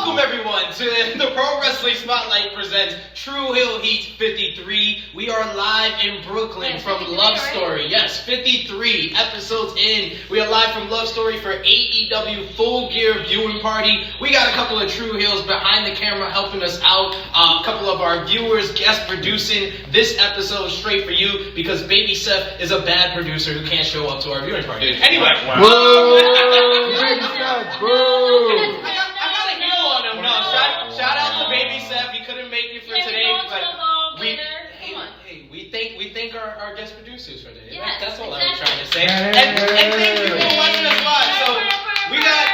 Welcome everyone to the Pro Wrestling Spotlight presents True Hill Heat 53. We are live in Brooklyn from Luv Story. Yes, 53 episodes in. We are live from Luv Story for AEW Full Gear viewing party. We got a couple of True Hills behind the camera helping us out. A couple of our viewers guest producing this episode straight for you because Baby Seth is a bad producer who can't show up to our viewing party. Anyway. Shout out to Baby Seth. He couldn't make it for today, but we thank our guest producers for today. Yes, that's all I was trying to say. And thank you for watching us live. So we got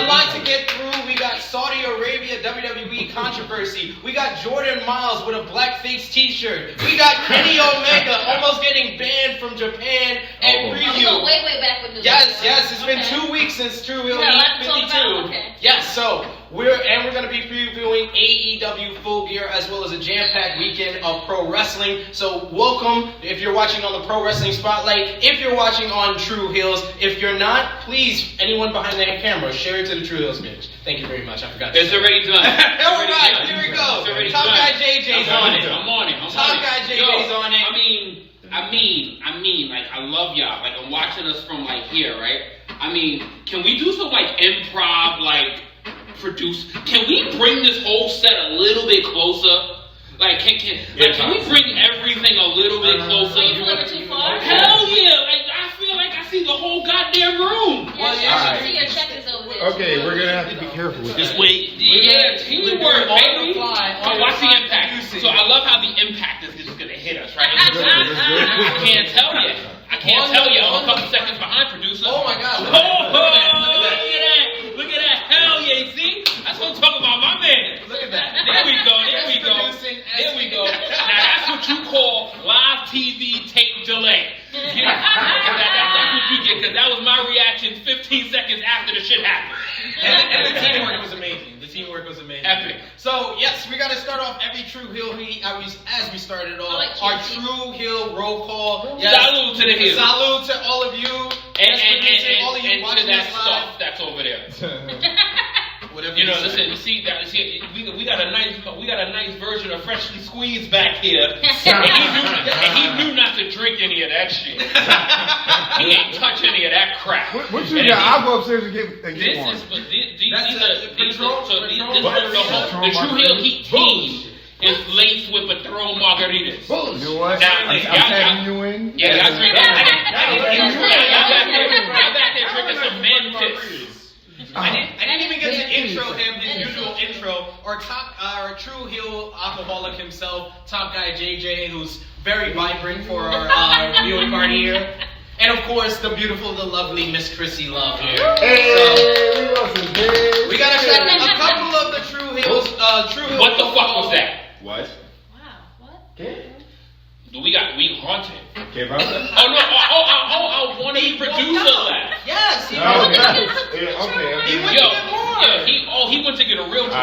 a lot to get through. We got Saudi Arabia WWE controversy. We got Jordan Myles with a blackface T-shirt. We got Kenny Omega almost getting banned from Japan and preview. Way back with Yes. It's been 2 weeks since True Hill Heat 52. Yes, so we're going to be previewing AEW Full Gear as well as a jam-packed weekend of pro wrestling. So welcome if you're watching on the Pro Wrestling Spotlight. If you're watching on True Hills, if you're not, please, anyone behind the camera, share it to the True Hills page. Thank you very much. I forgot. It's already done. All right, here we go. Top guy JJ's on it. I'm on it. Top guy JJ's on it. I mean, like, I love y'all. Like, I'm watching us from, like, here, right? I mean, can we do some, like, improv, like, can we bring this whole set a little bit closer? Like, can we bring everything a little bit closer? You feel it too far? Hell yeah! Like, I feel like I see the whole goddamn room. Yeah, see your check is over there. Okay, we're gonna have to be careful with Just that. wait. Yeah, teamwork, baby. Oh, watch the impact. So I love how the impact is just gonna hit us, right? I can't tell you. I'm a couple seconds behind, producer. Oh my God! Look at that! Hell yeah! See? That's what I'm talking about, my man. Look at that. There we go. Now that's what you call live TV tape delay. That's what you get, because that was my reaction 15 seconds after the shit happened. And the teamwork was amazing. Epic. So, yes, we got to start off every True Hill Heat as we started off. Our True Hill roll call. Yes. Salute to the Hill. Salute to all of you. And all of you watching to that us stuff live. that's over there. Whatever listen, see, we got a nice version of Freshly Squeezed back here. and he knew not to drink any of that shit. He ain't touch any of that crap. What you got? I'll go upstairs and get one. The True Hill Heat team is laced with Patron margaritas. You know what? Now, I'm tagging you in. Yeah, y'all drink that. Y'all back there drinking some Mentis. I didn't even get to intro him, his usual intro. Our True Hill alcoholic himself, top guy JJ, who's very vibrant for our viewing party here. And of course, the beautiful, the lovely Miss Chrissy Love here. We got to shout out a couple of the True Hills. What the fuck was that? What? Wow, what? We haunted. Okay, bro. Oh, one of the producer left. Yes, he He went to get more. He went to get a real drink.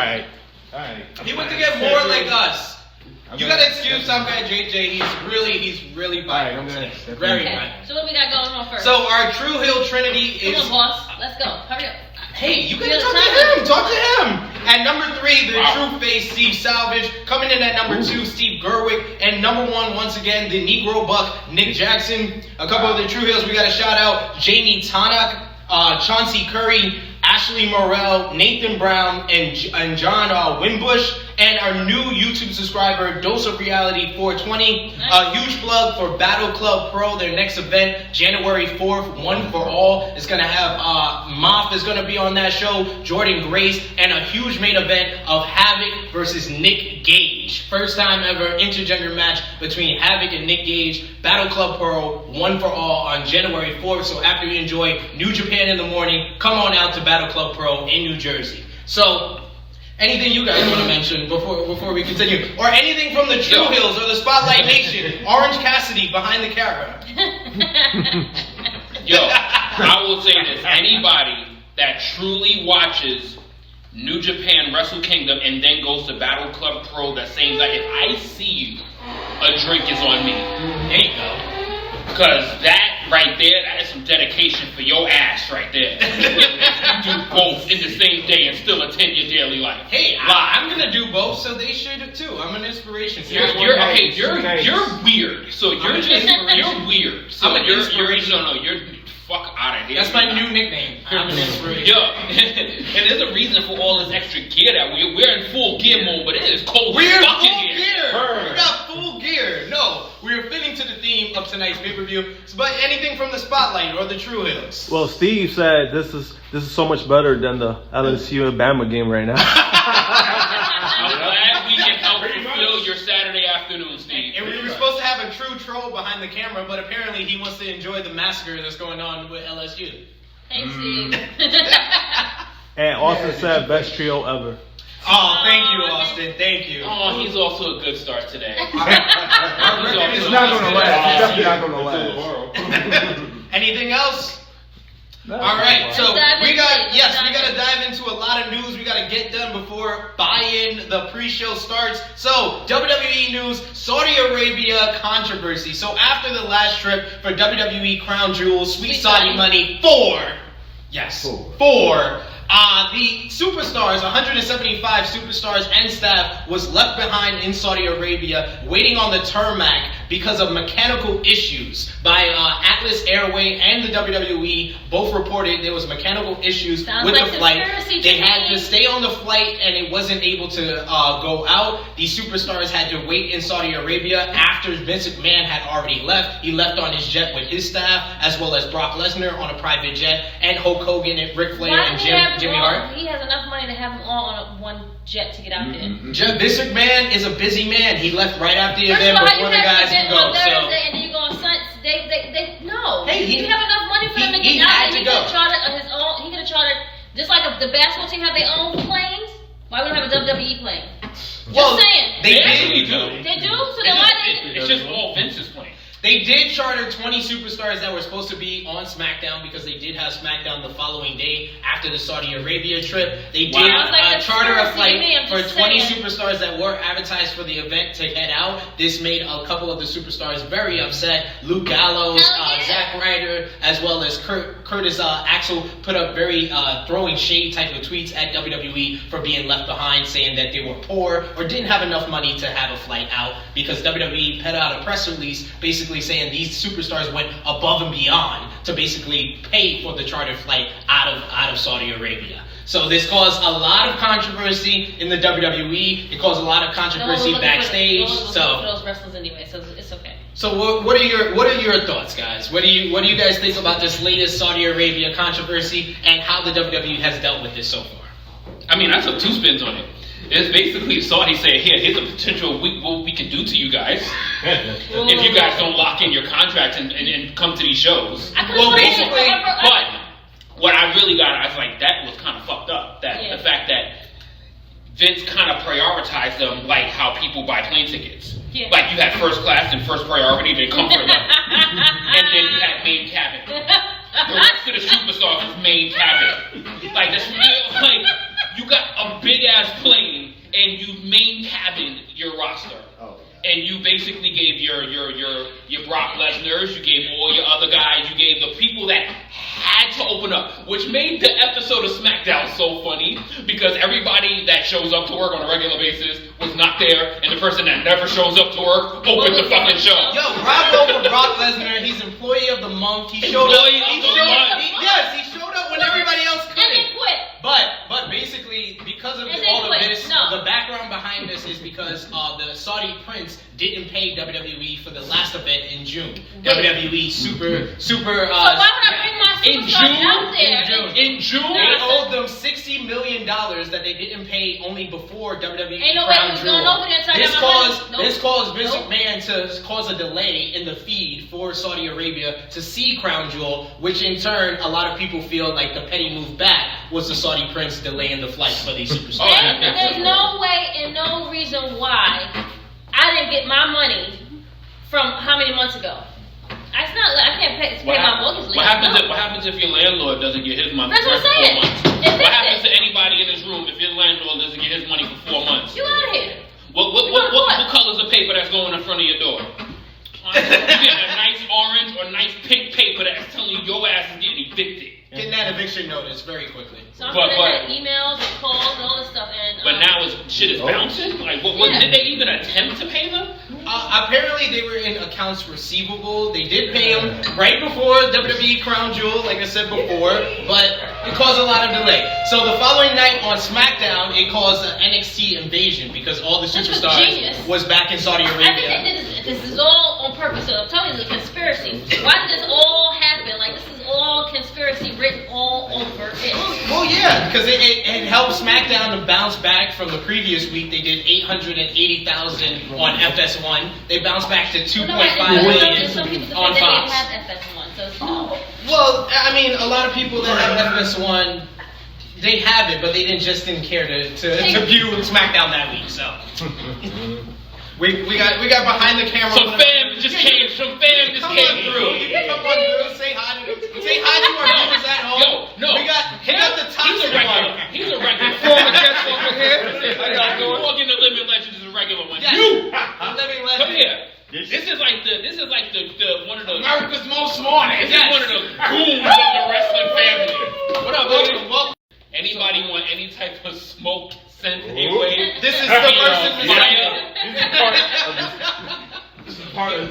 All right. He went to get more like us. You gotta excuse some guy JJ. He's really vibrant. Very vibrant. So what we got going on first? So our True Hill Trinity is. Come on, boss. Let's go. Hurry up. Hey, you gotta talk to him. At number 3, the True Face Steve Salvage. Coming in at number 2, Steve Gerwick. And number 1, once again, the Negro Buck, Nick Jackson. A couple of the True Hills we gotta shout out: Jamie Tanak, Chauncey Curry, Ashley Morrell, Nathan Brown, and John Wimbush. And our new YouTube subscriber, Dose of Reality 420. A huge plug for Battle Club Pro, their next event, January 4th, One for All. It's going to have Moff is going to be on that show, Jordan Grace, and a huge main event of Havoc versus Nick Gage. First time ever intergender match between Havoc and Nick Gage. Battle Club Pro, One for All on January 4th. So after you enjoy New Japan in the morning, come on out to Battle Club Pro in New Jersey. So, anything you guys want to mention before we continue? Or anything from the True Hills or the Spotlight Nation? Orange Cassidy behind the camera. Yo, I will say this. Anybody that truly watches New Japan Wrestle Kingdom and then goes to Battle Club Pro that same night, if I see you, a drink is on me. There you go. Because that right there, that is some dedication for your ass right there. You do both in the same day and still attend your daily life. Hey, I'm gonna do both, so they should too. I'm an inspiration. You're weird. So you're weird. So I'm an inspiration. You're fuck out of here. That's my new nickname. I'm an inspiration. Yo, and there's a reason for all this extra gear that we're in full gear mode, but it is cold. We're in fucking full here. gear. We got full gear. No, we're fitting to the theme of tonight's pay-per-view. But anything from the Spotlight or the True Hills? Well, Steve said this is so much better than the LSU and Bama game right now. I'm glad we can help fulfill your Saturday afternoon, Steve. And we were supposed to have a true troll behind the camera, but apparently he wants to enjoy the massacre that's going on with LSU. Thanks, Steve. And Austin said best trio ever. Oh, thank you, Austin. Thank you. Oh, he's off to a good start today. It's not gonna last. It's definitely not gonna last. Anything else? No. All right, so Let's we dive gotta dive into a lot of news. We gotta get done before buy-in the pre-show starts. So WWE news: Saudi Arabia controversy. So after the last trip for WWE Crown Jewel, Sweet Saudi Money 4. Yes, 4. The superstars, 175 superstars and staff, was left behind in Saudi Arabia, waiting on the tarmac because of mechanical issues by Atlas Airway and the WWE. Both reported there was mechanical issues with the flight. They had to stay on the flight and it wasn't able to go out. These superstars had to wait in Saudi Arabia after Vince McMahon had already left. He left on his jet with his staff, as well as Brock Lesnar on a private jet, and Hulk Hogan and Ric Flair and Jimmy Hart. He has enough money to have them all on one jet to get out there. Vince McMahon is a busy man. He left right after the First event of all, before you the have guys an can event go. on Thursday and then you go on Sunday. No. Hey, you have enough money for them to he get out had there. to He could go. have chartered his own. He could have chartered, just like the basketball team have their own planes. Why we don't have a WWE plane? Well, Just saying. they actually did. do. They do? So then why they... It's just all Vince's plane. They did charter 20 superstars that were supposed to be on SmackDown because they did have SmackDown the following day after the Saudi Arabia trip. They did Sounds like charter a conspiracy to flight me, I'm for just 20 saying. superstars that were advertised for the event to head out. This made a couple of the superstars very upset. Luke Gallows, Hell yeah. Zack Ryder, as well as Curtis Axel put up very throwing shade type of tweets at WWE for being left behind, saying that they were poor or didn't have enough money to have a flight out, because WWE put out a press release basically saying these superstars went above and beyond to basically pay for the charter flight out of Saudi Arabia. So this caused a lot of controversy in the WWE. It caused a lot of controversy backstage. No one was looking for those wrestlers anyway, so it's okay. So what are your thoughts, guys? What do you guys think about this latest Saudi Arabia controversy and how the WWE has dealt with this so far? I mean, I took two spins on it. It's basically Saudi saying, here's a potential what we can do to you guys if you guys don't lock in your contracts and come to these shows. Well, basically, but what I really got, I was like, that was kind of fucked up. That Yeah. the fact that Vince kind of prioritized them like how people buy plane tickets. Yeah. Like you had first class and first priority, then comfort level, and then you had main cabin. The rest of the superstars was main cabin. Like that's real. Like you got a big ass plane and you main cabin your roster. And you basically gave your Brock Lesnar's, you gave all your other guys, you gave the people that had to open up, which made the episode of SmackDown so funny because everybody that shows up to work on a regular basis was not there, and the person that never shows up to work opened the fucking show. Yo, bravo for Brock Lesnar. He's employee of the month. He showed up. Yes, he showed up when everybody else And they couldn't. quit. But basically, because of And they all of quit. this, No. the background behind this is because the Saudi prince didn't pay WWE for the last event in June. WWE super. So why would I bring my in superstars June? out there? In June? They owed them $60 million that they didn't pay only before WWE Ain't no way Crown he was Jewel. going over there and This talking about caused money. Nope. this caused Vince Nope. McMahon to cause a delay in the feed for Saudi Arabia to see Crown Jewel, which in turn a lot of people feel like the petty move back was the Saudi prince delaying the flights for these superstars. Oh, There's no way and no reason why I didn't get my money from how many months ago. I can't pay my mortgage. What happens if your landlord doesn't get his money That's for what I'm 4 saying. months? Evict What happens it. to anybody in this room if your landlord doesn't get his money for 4 months? You out of here. What color's the paper that's going in front of your door? You get a nice orange or nice pink paper your ass is getting evicted. Getting that eviction notice very quickly. So I'm getting that emails and calls and all this stuff. And But now shit is bouncing? Like, what did they even attempt to pay them? Apparently they were in accounts receivable. They did pay them right before WWE Crown Jewel, like I said before, but it caused a lot of delay. So the following night on SmackDown, it caused an NXT invasion because all the superstars was back in Saudi Arabia. I think this is all on purpose. So I'm telling you, it's a conspiracy. Why did this all happen? Like, this is all conspiracy written all over it. Well, yeah, because it helped SmackDown to bounce back from the previous week. They did 880,000 on FS1. They bounced back to 2.5 million on Fox. They have FS1, so it's no. Well, I mean, a lot of people that have FS1, they have it, but they didn't care to view SmackDown that week. So we got behind the camera. Some fam just came through. Come on through. Say hi to our viewers at home. No. We got the toxic one. He's a regular. Former guest over here. Walking the Living Legend is a regular one. Yes. You, Living Legend. come here. This is like the one of the America's Most Wanted. This is one of the goons of the wrestling family. What up, baby? Welcome. Anybody want any type of smoke scent anyway? This is the person.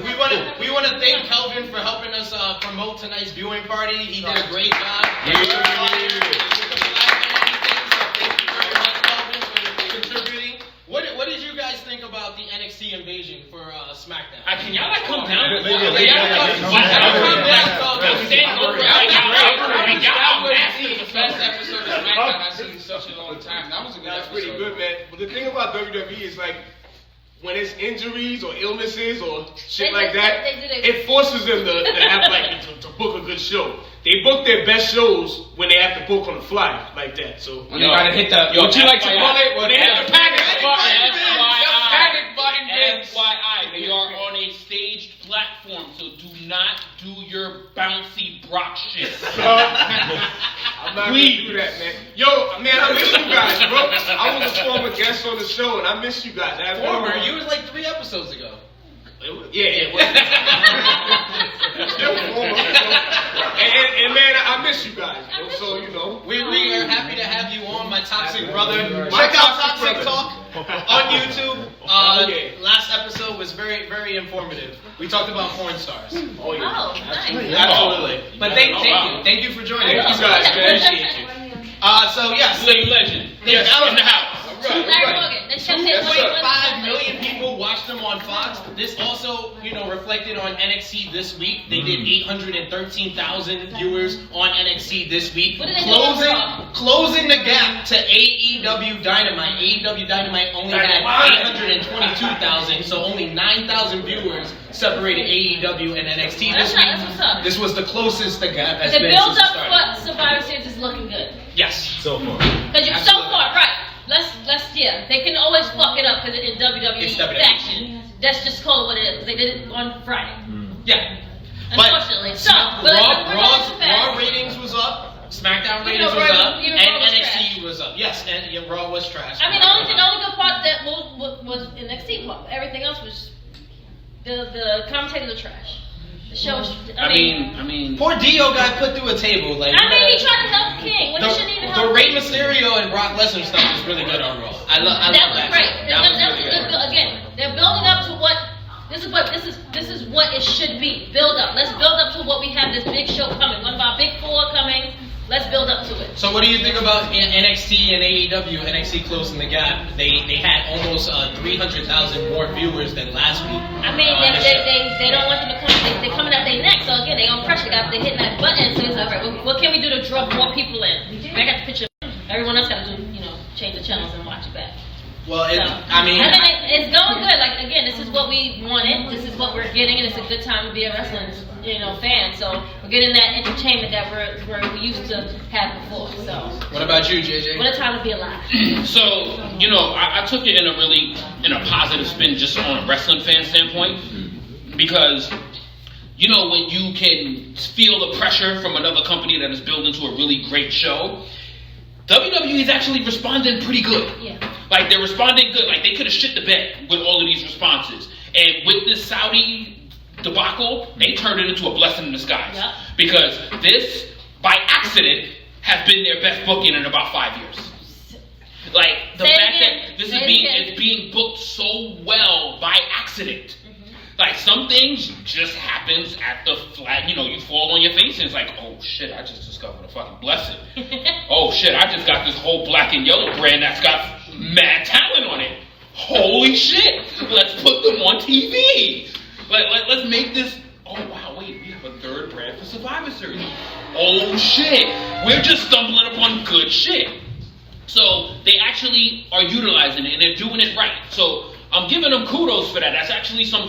We want to thank Kelvin for helping us promote tonight's viewing party. He did a great job. Thank you very much, Kelvin, for contributing. What did you guys think about the NXT invasion for SmackDown? Can y'all like come down? Y'all come down. The best episode of SmackDown I've seen in such a long time. That was a good That's episode. pretty good, man. But the thing about WWE is like, when it's injuries or illnesses or shit like that, it forces them to have like to book a good show. They book their best shows when they have to book on the fly like that. So When they gotta hit the, what you like to call it? When they hit the panic button. Panic button, FYI, we are on a staged platform, so do not do your bouncy Brock shit. I'm not gonna do that, man. Yo, man, I miss you guys, bro. I was a former guest on the show, and I miss you guys. Former? You was like 3 episodes ago. Yeah. Still former. And man, I miss you guys, bro. So you know, we are happy to have you on, my toxic brother. Check out Toxic Talk on YouTube. Last episode was very, very informative. We talked about porn stars. Oh, nice. Absolutely. But thank you for joining us. Thank you guys, man. Appreciate you. So yes, Living Legend. Yes, in the house. Larry Morgan. They kept saying 2.5 million people watched them on Fox. This also, reflected on NXT this week. They did 813,000 viewers on NXT this week. What did they do? Closing the gap to AEW Dynamite. AEW Dynamite only had 822,000, so only 9,000 viewers separated AEW and NXT this week. That's what's up. This was the closest the gap has The been build since up it for started. Survivor Series is looking good. Yes. So far. Because you're so far, right. Let's they can always fuck it up because it's It's WWE WWE. faction. That's just call it what it is. They did it on Friday. Yeah. Unfortunately. Raw ratings was up. SmackDown ratings was up. And Raw was NXT was up. Yes, and Raw was trash. I mean, the only good part that was NXT part. Everything else was the commentators are trash. The show. I mean. Poor Dio got put through a table. Like, he tried to help King when he shouldn't even help. The Rey Mysterio and Brock Lesnar stuff was really good on Raw. I love That was great. That was really good. Again, they're building up to what this is what it should be. Build up. Let's build up to what we have. This big show coming. One of our big 4 coming. Let's build up to it. So what do you think about NXT and AEW? NXT closing the gap. They had almost 300,000 more viewers than last week. I mean, they don't want them to come. They're coming up their neck. So again, they on pressure. They're hitting that button. So it's like, right, what can we do to draw more people in? I got the picture. Everyone else got to do, change the channels and watch it back. Well, it's going good. Like again, this is what we wanted. This is what we're getting, and it's a good time to be a wrestling, fan. So we're getting that entertainment that we used to have before. So. What about you, JJ? What a time to be alive. So, I took it in a positive spin just on a wrestling fan standpoint, because when you can feel the pressure from another company that is building to a really great show, WWE is actually responding pretty good. Yeah. Like, they're responding good. Like, they could have shit the bed with all of these responses. And with this Saudi debacle, they turned it into a blessing in disguise. Yep. because this, by accident, has been their best booking in about 5 years. Like the fact that this is being booked so well by accident. Like some things just happens at the flat, you fall on your face and it's like, oh shit, I just discovered a fucking blessing. Oh shit, I just got this whole black and yellow brand that's got mad talent on it. Holy shit, let's put them on TV. Let's make this, oh wow, wait, we have a third brand for Survivor Series. Oh shit, we're just stumbling upon good shit. So they actually are utilizing it and they're doing it right. So I'm giving them kudos for that. That's actually some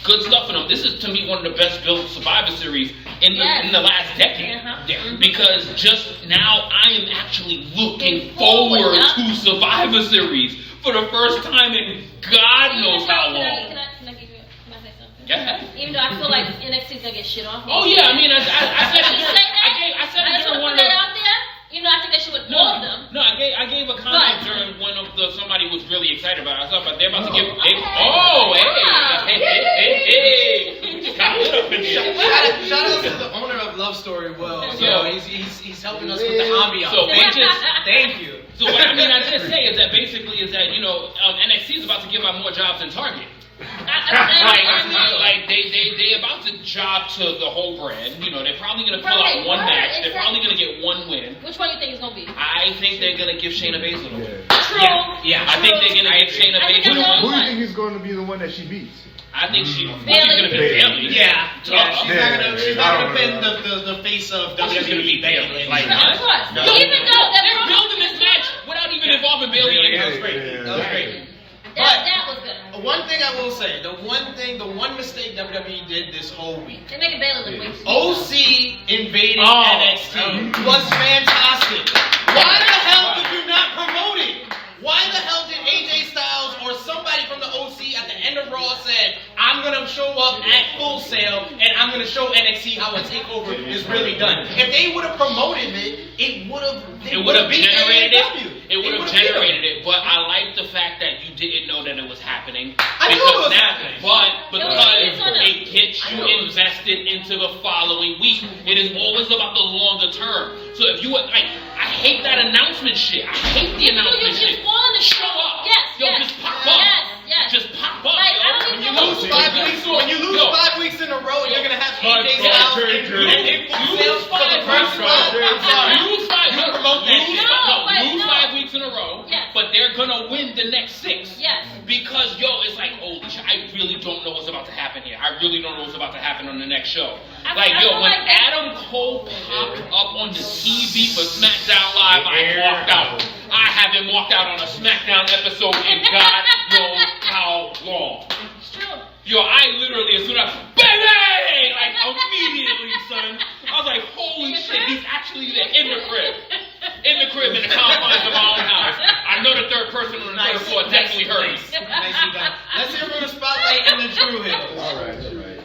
good stuff in them. This is to me one of the best built Survivor Series in the last decade. Because just now I am actually looking forward to Survivor Series for the first time in God knows how long. Can I say something? Yeah. Even though I feel like NXT's gonna get shit on. Oh yeah, I mean I said I said one out there. I think they should with all of them. No, I gave a comment during one of somebody was really excited about it. I thought they're about to give. Hey. Shout out to the owner of Luv Story, Will. So he's helping us with the ambiance. So thank you. So what I just say is that basically NXT is about to give out more jobs than Target. Like they about to job to the whole brand. They're probably gonna pull out one match. They're probably gonna get one win. Which one do you think it's gonna be? I think they're gonna give Shayna Baszler the win. True. Yeah. I think they're gonna give Shayna Baszler the win. Who do you think is going to be the one that she beats? I think she's gonna be Bayley. Bayley. Yeah. She's not gonna pin the face of She's gonna be WWE. Bayley. Like Of course. No. Even though They're building this match without even involving Bayley. That was great. That was great. that was good. One thing I will say, the one mistake WWE did this whole week. They make a Bayley look way too OC invading NXT was fantastic. Why the hell did you not promote it? Why the hell did AJ Styles or somebody from the OC at the end of Raw said, I'm gonna show up at Full Sail and I'm gonna show NXT how a takeover is really done? If they would have promoted it, it would have generated AEW. It would have generated it, but I like the fact that you didn't know that it was happening. I knew it was happening. But because it gets you invested into the following week, it is always about the longer term. So if you I hate that announcement shit. I hate the announcement shit. Show up. Yes. Just pop up. Yes. Just pop up. When you lose 5 weeks in a row, you're gonna have AJ Styles and Full Sail for the first Lose 5 weeks in a row, but they're gonna win the next 6. Yes. Because it's like, holy shit, I really don't know what's about to happen here. I really don't know what's about to happen on the next show. When Adam Cole popped up on the TV for SmackDown Live, I walked out. I haven't walked out on a SmackDown episode in God knows how long. It's true. I literally, as soon as baby, immediately, son. I was like, holy shit, he's actually there in the crib. In the confines of my own house. I know the third person on the third floor definitely heard me. Nicely done. Let's hear from the Spotlight and the Drew Hills. All right.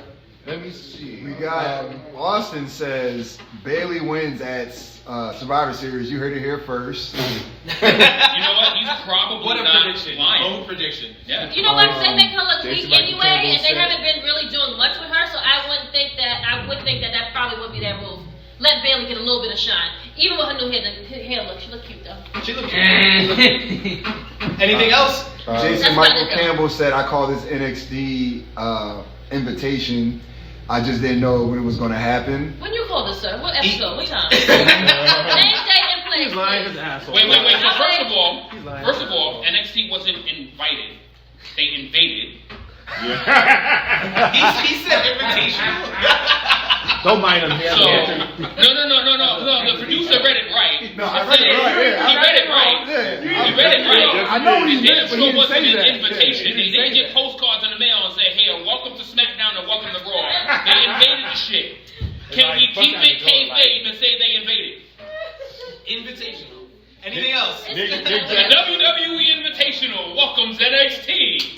Let me see. We got Austin says Bayley wins at Survivor Series. You heard it here first. You know what? He's probably not lying. Bold prediction. Yeah. You know what? They make her look weak anyway, and they haven't been really doing much with her. So I would think that probably would be their move. Let Bayley get a little bit of shine. Even with her new hair look, she look cute though. She look cute. Anything else? Jason Michael Campbell said, I call this NXT invitation. I just didn't know when it was going to happen. When you call this, sir? What episode? What time? Name, date, and place. He's lying as an asshole. Wait. So first of all, NXT wasn't invited. They invaded. He said invitation. Don't mind him. No. The producer read it right. No, I read it right. He read it right. He read it right. I know what he meant, but he didn't say an that. invitation. They didn't get postcards in the mail and say, hey, welcome to SmackDown and welcome to Raw. They invaded the shit. Can we keep it kayfabe and say they invaded? Invitational. Anything else? The WWE Invitational welcomes NXT.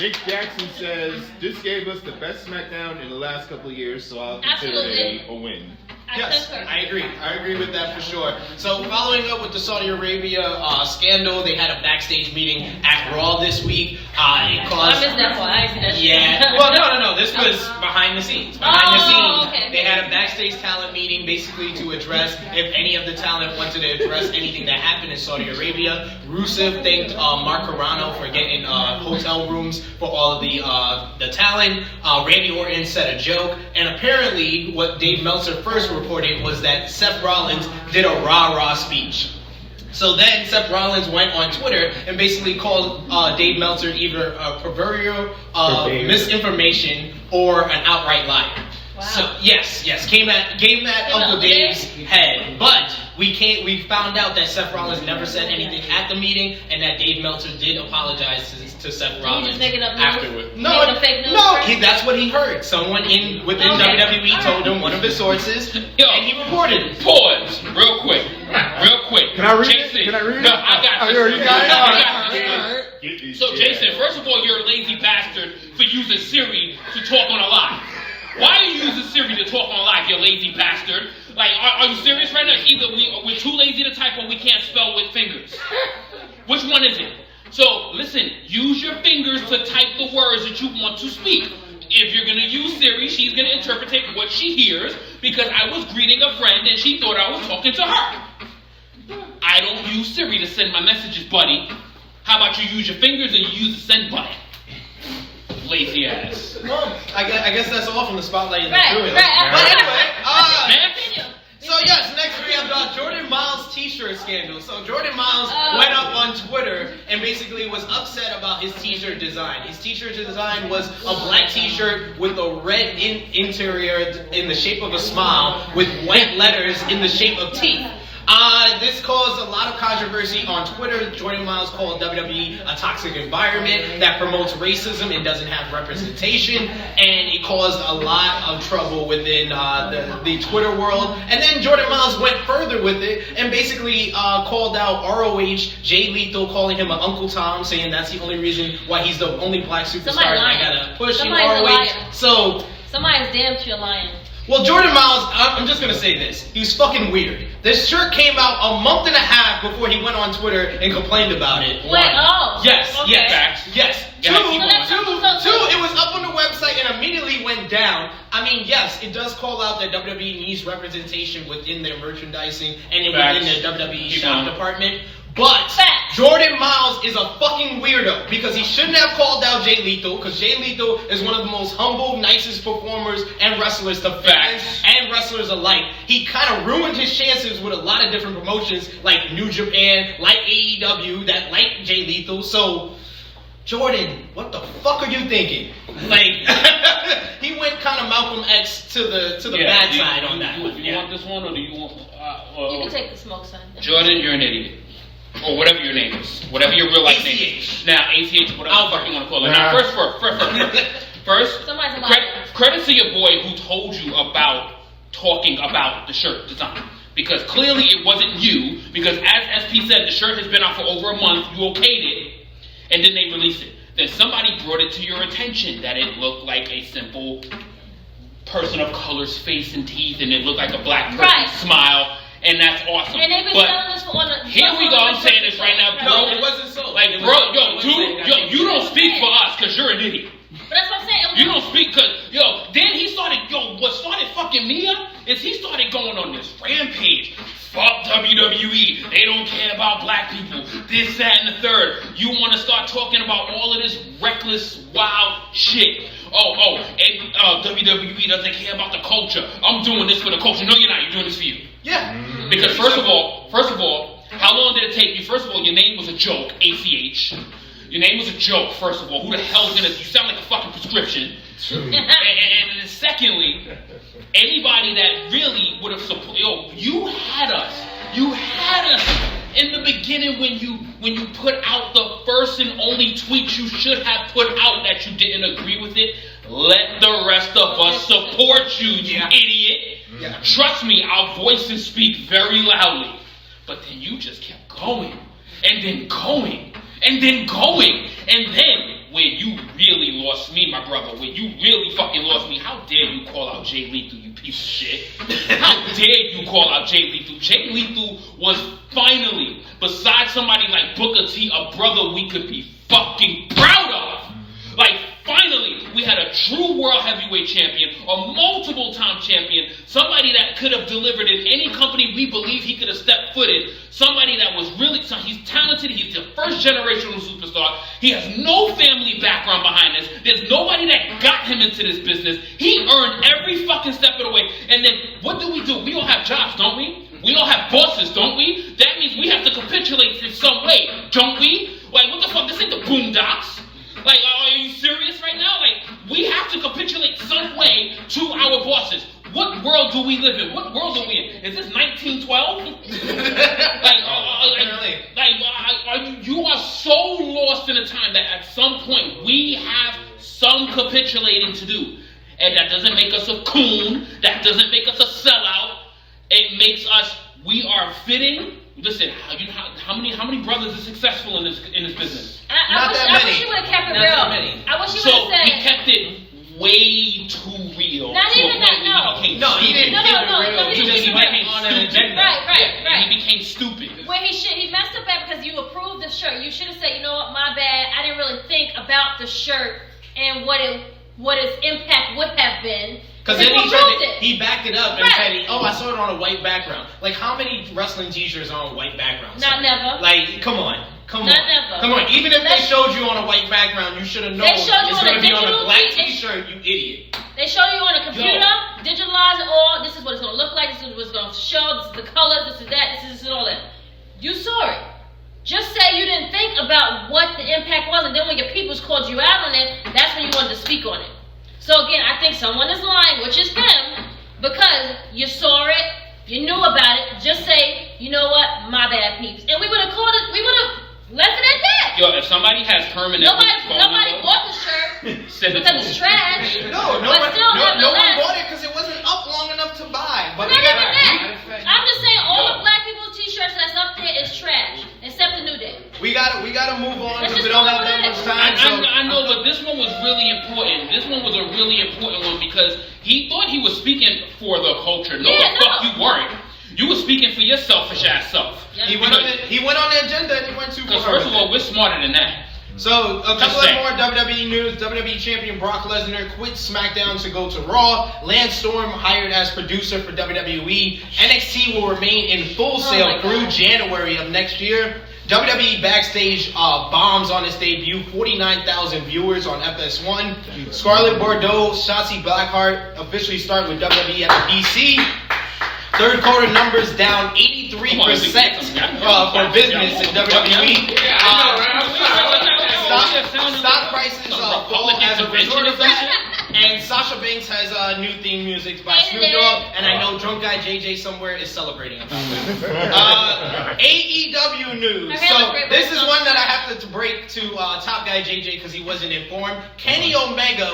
Nick Jackson says, this gave us the best SmackDown in the last couple of years, so I'll consider it a win. Yes, I agree. I agree with that for sure. So following up with the Saudi Arabia scandal, they had a backstage meeting at Raw this week. It caused... I missed that part. I didn't see that shit. Yeah. Well, no. This was behind the scenes. Behind the scenes, okay. they had a backstage talent meeting basically to address if any of the talent wanted to address anything that happened in Saudi Arabia. Rusev thanked Mark Carano for getting hotel rooms for all of the talent. Randy Orton said a joke, and apparently what Dave Meltzer first reported was that Seth Rollins did a rah-rah speech. So then Seth Rollins went on Twitter and basically called Dave Meltzer either a proverbial misinformation or an outright liar. Wow. So yes, came at Uncle Dave's head, but we found out that Seth Rollins never said anything at the meeting, and that Dave Meltzer did apologize to Seth Rollins just making up news? afterward. Making up fake news? That's what he heard. Someone within WWE told him, one of his sources, and he reported it. Pause, real quick. Can I read Jason, it? Can I read it? No, I got this. You got it? I got this. So Jason, first of all, you're a lazy bastard for using Siri to talk on a lie. Why are you using Siri to talk on a lie, you lazy bastard? Like, are you serious right now? Either we're too lazy to type or we can't spell with fingers. Which one is it? So, listen, use your fingers to type the words that you want to speak. If you're going to use Siri, she's going to interpret what she hears because I was greeting a friend and she thought I was talking to her. I don't use Siri to send my messages, buddy. How about you use your fingers and you use the send button? Lazy ass. Well, I guess that's all from the spotlight. Right. But anyway, Next. so yes, next we have the Jordan Myles t-shirt scandal. So Jordan Myles went up on Twitter and basically was upset about his t-shirt design. His t-shirt design was a black t-shirt with a red interior in the shape of a smile with white letters in the shape of teeth. This caused a lot of controversy on Twitter. Jordan Myles called WWE a toxic environment that promotes racism and doesn't have representation, and it caused a lot of trouble within the Twitter world. And then Jordan Myles went further with it and basically called out ROH, Jay Lethal, calling him an Uncle Tom, saying that's the only reason why he's the only black superstar and I gotta push him ROH. So somebody's damn sure lying. well, Jordan Myles, I'm just going to say this. He's fucking weird. This shirt came out a month and a half before he went on Twitter and complained about it. Wait, oh. Yes, Okay. yes. Two, it was up on the website and immediately went down. I mean, yes, it does call out that WWE needs representation within their merchandising and within their WWE shop department. But Jordan Myles is a fucking weirdo because he shouldn't have called out Jay Lethal because Jay Lethal is one of the most humble, nicest performers and wrestlers to fans and wrestlers alike. He kind of ruined his chances with a lot of different promotions like New Japan, like AEW, that like Jay Lethal. So, Jordan, what the fuck are you thinking? Like, he went kind of Malcolm X to the bad side on that one. Do you want this one or do you want... You can take the smoke, son. Jordan, you're an idiot. Or whatever your name is. Whatever your real life name is. Now, ACH, whatever the fuck you want to call it. Now, first, credit to your boy who told you about talking about the shirt design. Because clearly it wasn't you. Because as SP said, the shirt has been out for over a month. You okayed it. And then they released it. Then somebody brought it to your attention that it looked like a simple person of color's face and teeth. And it looked like a black person's smile. And that's awesome. And they've been selling this for here we go. I'm saying this right now, bro. No, it wasn't so. Like, bro, you don't speak for us because you're an idiot. But that's what I'm saying. You don't speak because, then he started, what started fucking me up is he started going on this rampage. Fuck WWE. They don't care about black people. This, that, and the third. You want to start talking about all of this reckless, wild shit. And WWE doesn't care about the culture. I'm doing this for the culture. No, you're not. You're doing this for you. Yeah. Because first of all, how long did it take you? First of all, your name was a joke, ACH. Your name was a joke, first of all. Who the hell's gonna... You sound like a fucking prescription. and then secondly, anybody that really would have supported... you had us. You had us in the beginning when you put out the first and only tweet you should have put out that you didn't agree with it. Let the rest of us support you, you idiot. Yeah. Trust me, our voices speak very loudly. But then you just kept going. And then going. And then going. And then, when you really lost me, my brother, when you really fucking lost me, how dare you call out Jay Lethal, you piece of shit? How dare you call out Jay Lethal? Jay Lethal was finally, besides somebody like Booker T, a brother we could be fucking proud of. Like, finally, we had a a true world heavyweight champion, a multiple-time champion, somebody that could have delivered in any company we believe he could have stepped footed, somebody that was really, so he's talented, he's the first generational superstar, he has no family background behind this, there's nobody that got him into this business, he earned every fucking step of the way, and then what do? We all have jobs, don't we? We all have bosses, don't we? That means we have to capitulate in some way, don't we? Like, what the fuck, this ain't the Boondocks. Like, are you serious right now? Like, we have to capitulate some way to our bosses. What world do we live in? What world are we in? Is this 1912? You are so lost in a time that at some point we have some capitulating to do. And that doesn't make us a coon. That doesn't make us a sellout. It makes us, we are fitting. Listen, how many brothers are successful in this business? I wish you would have kept it real. I wish you would have said. He kept it way too real. Not even that, no. He didn't keep it real. He became on an agenda. Right. He became stupid. Where he messed up at because you approved the shirt. You should have said, you know what, my bad. I didn't really think about the shirt and what its impact would have been. Because then he backed it up and said, I saw it on a white background. Like, how many wrestling t-shirts are on white backgrounds? Not never. Like, come on. Never. Come on. Even if they showed you on a white background, you should have known it's going to be on a black t-shirt, you idiot. They show you on a computer, digitalize it all. This is what it's going to look like. This is what it's going to show. This is the colors. This is that. This is all that. You saw it. Just say you didn't think about what the impact was, and then when your peoples called you out on it, that's when you wanted to speak on it. So again, I think someone is lying, which is him, because you saw it, you knew about it. Just say, you know what, my bad, peeps, and we would have called it. We would have left it at that. Yo, if somebody has permanent, nobody bought the shirt because it's trash. No one bought it because it wasn't up long enough to buy. But not even that. I'm just saying, all the black people's t-shirts that's up there is trash, except the New Day. We gotta move on because we don't have that much time. I know, but this one was really important. This one was a really important one because he thought he was speaking for the culture. No, fuck you weren't. You were speaking for your selfish ass self. Yeah. He went on the agenda and he went too far. Because first of all, we're smarter than that. So, a couple of more WWE news. WWE Champion Brock Lesnar quit SmackDown to go to Raw. Lance Storm hired as producer for WWE. NXT will remain in full sale through January of next year. WWE Backstage bombs on its debut. 49,000 viewers on FS1. Scarlett Bordeaux, Shotzi Blackheart officially start with WWE at the DC. Third quarter numbers down 83% for business in WWE. Stock prices fall as a result of that. And Sasha Banks has new theme music by Snoop Dogg, and I know drunk guy JJ somewhere is celebrating about that. AEW news. So this is one that I have to break to top guy JJ because he wasn't informed. Kenny Omega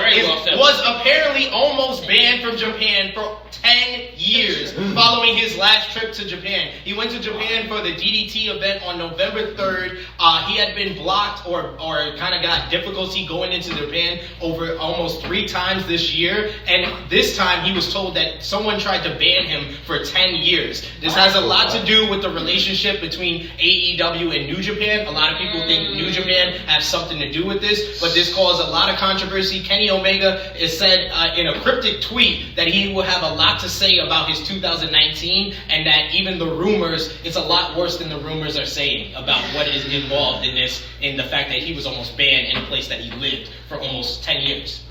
was apparently almost banned from Japan for 10 years following his last trip to Japan. He went to Japan for the DDT event on November 3rd. He had been blocked or kind of got difficulty going into Japan over almost 3 times this year, and this time he was told that someone tried to ban him for 10 years. This has a lot to do with the relationship between AEW and New Japan. A lot of people think New Japan has something to do with this, but this caused a lot of controversy. Kenny Omega is said in a cryptic tweet that he will have a lot to say about his 2019, and that even the rumors, it's a lot worse than the rumors are saying about what is involved in this, in the fact that he was almost banned in a place that he lived for almost 10 years.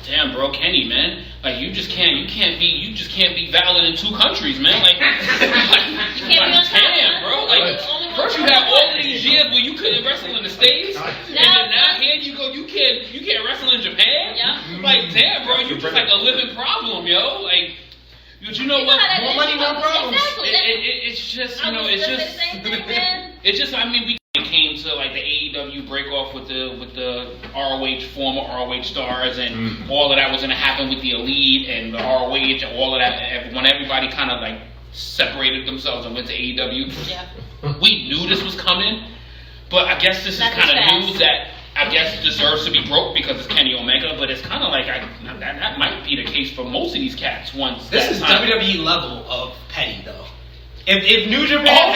Damn, bro, Kenny, man, like you just can't be valid in 2 countries, man. Like damn, bro. Like first you have all of these years where you couldn't wrestle in the States, and then now here you go, you can't wrestle in Japan. Yeah. Like damn, bro, you just like a living problem, yo. Like, but you know what? More money, more problems. Exactly. It's just it's just. I mean, we came to like the AEW break off with the ROH former ROH stars, and all of that was gonna happen with the Elite and the ROH and all of that. When everybody kind of like separated themselves and went to AEW, we knew this was coming. But I guess this is kind of news that I guess deserves to be broke because it's Kenny Omega. But it's kind of like that might be the case for most of these cats. This is WWE level of petty though. If New Japan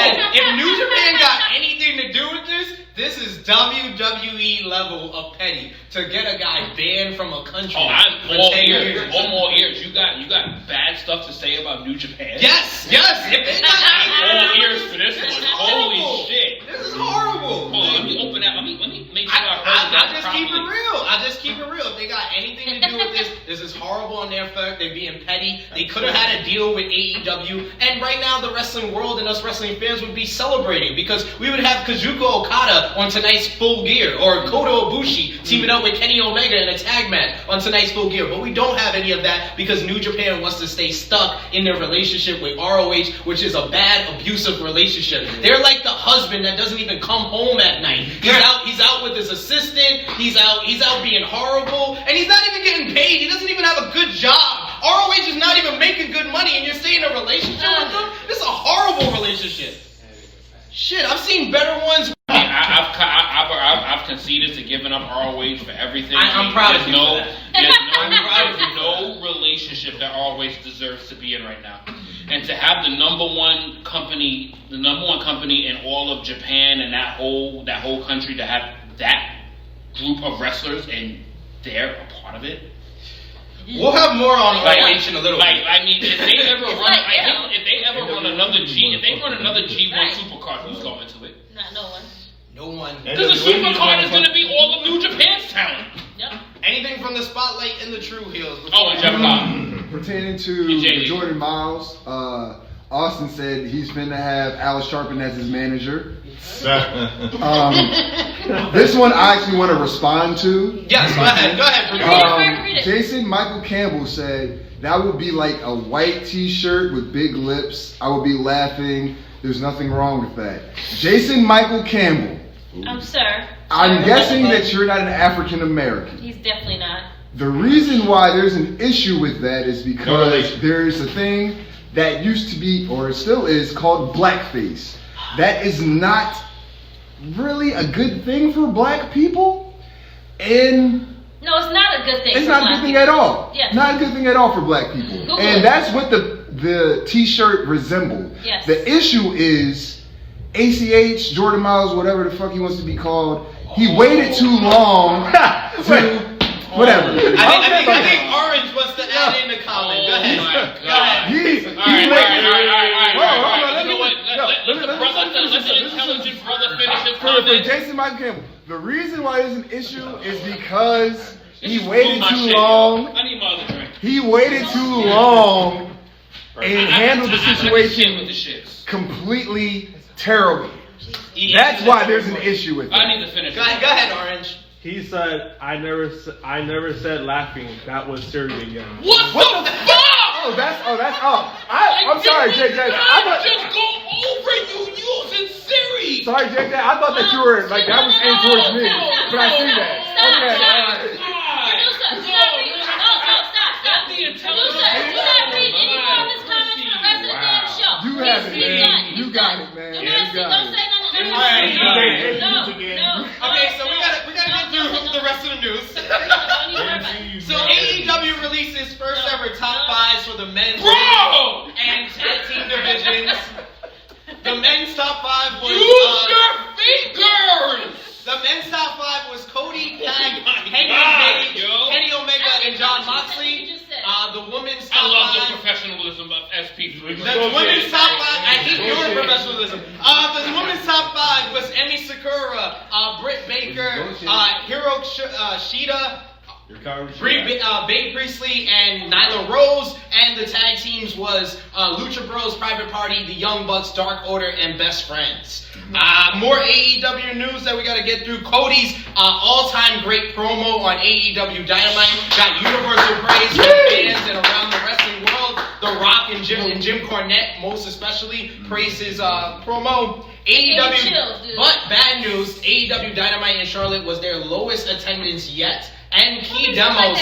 got anything to do with this, This is WWE level of petty to get a guy banned from a country. Oh, I'm for all 10 ears. years. I'm all ears. You got bad stuff to say about New Japan? Yes. If they got I'm all ears for this one. Holy horrible. shit. This is horrible. Hold on, let me open that. Let me make sure I heard that I just keep it real. I just keep it real. If they got anything to do with this is horrible on their part. They're being petty. They could have had a deal with AEW. And right now, the wrestling world and us wrestling fans would be celebrating because we would have Kazuka Okada on tonight's Full Gear or Kota Ibushi teaming up with Kenny Omega in a tag match on tonight's Full Gear. But we don't have any of that because New Japan wants to stay stuck in their relationship with ROH, which is a bad, abusive relationship. They're like the husband that doesn't even come home at night. He's out with his assistant. He's out being horrible, and he's not even getting paid. He doesn't even have a good job. ROH is not even making good money, and you're staying in a relationship with them? This is a horrible relationship. Shit, I've seen better ones. I've conceded to giving up ROH for everything. I'm proud of you for that. There's no relationship that ROH deserves to be in right now. And to have the number one company in all of Japan and that whole country to have that group of wrestlers and they're a part of it. We'll have more on ROH in a little bit. I mean, if they ever run another G1 Supercard, who's going to it? No one. No one. Because the Supercard is going to be all of New Japan's talent. Yep. Anything from the Spotlight and the True Heels. Oh, and Jeff Cobb. Pertaining to Jordan Myles, Austin said he's finna have Alice Sharpton as his manager. This one I actually want to respond to. Yes, go ahead. Read it. Jason Michael Campbell said that would be like a white t-shirt with big lips. I would be laughing. There's nothing wrong with that. Jason Michael Campbell. Sir. I'm guessing that you're not an African American. He's definitely not. The reason why there's an issue with that is because there's a thing that used to be, or still is, called blackface. That is not really a good thing for black people. And no, it's not a good thing. It's not a good thing at all. Yes. Not a good thing at all for black people. Google and it. that's what the t-shirt resembled. Yes. The issue is ACH, Jordan Myles, whatever the fuck he wants to be called, he waited too long to whatever. I think Orange wants to add in the comment. Go ahead. Oh my God. Go ahead. All right. You know what? Let the intelligent brother finish his For comment. Jason Michael Campbell, the reason why there's an issue is because he waited too long. I need my other drink. He waited too long and handled the with the situation shits. completely terribly. That's why there's an issue with I that. need to finish. Go ahead, Orange. He said, "I never said laughing. That was serious again." What the fuck? I'm sorry, JJ. Just go over you using Siri. Sorry, JJ. I thought that you were like that was aimed towards me, but I see that. Okay, all right. Stop. Do not read any more of his comments for the rest of the damn show. You have it, man. You got it, man. Don't say nothing. No. Okay, so we gotta get through the rest of the news. So AEW releases first ever top fives for the men's and tag team divisions. The men's top five was Use your fingers. The men's top five was Cody, Kenny Omega, and John Moxley. The women's top I love five. the professionalism of SP. The women's top five. I hate your professionalism. The women's top five was Emi Sakura, Britt Baker, Hiro Shida, Babe Priestley, and Nyla Rose. And the tag teams was Lucha Bros, Private Party, the Young Bucks, Dark Order, and Best Friends. More AEW news that we got to get through. Cody's all-time great promo on AEW Dynamite got universal praise from fans and around the wrestling world. The Rock and Jim Cornette, most especially, praised his promo. AEW, but bad news, AEW Dynamite in Charlotte was their lowest attendance yet. And key demos.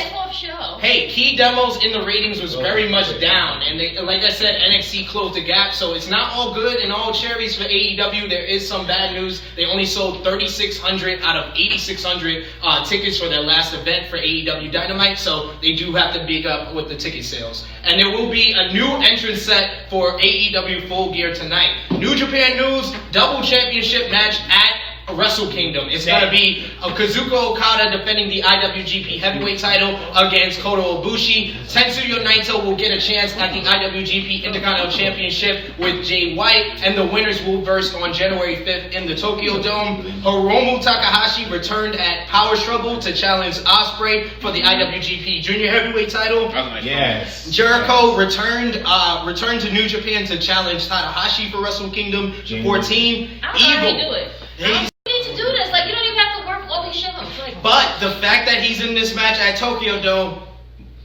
Hey, key demos in the ratings was very much down, and they, like I said, NXT closed the gap. So it's not all good and all cherries for AEW. There is some bad news. They only sold 3,600 out of 8,600 tickets for their last event for AEW Dynamite. So they do have to big up with the ticket sales. And there will be a new entrance set for AEW Full Gear tonight. New Japan news: double championship match at Wrestle Kingdom. It's going to be Kazuka Okada defending the IWGP Heavyweight title against Kota Ibushi. Tetsuya Naito will get a chance at the IWGP Intercontinental Championship with Jay White, and the winners will verse on January 5th in the Tokyo Dome. Hiromu Takahashi returned at Power Struggle to challenge Ospreay for the IWGP Junior Heavyweight title. Yes. Jericho returned to New Japan to challenge Tanahashi for Wrestle Kingdom 14. I don't know how Evil. you do it. You need to do this. Like, you don't even have to work all these shows. Like, But the fact that he's in this match at Tokyo Dome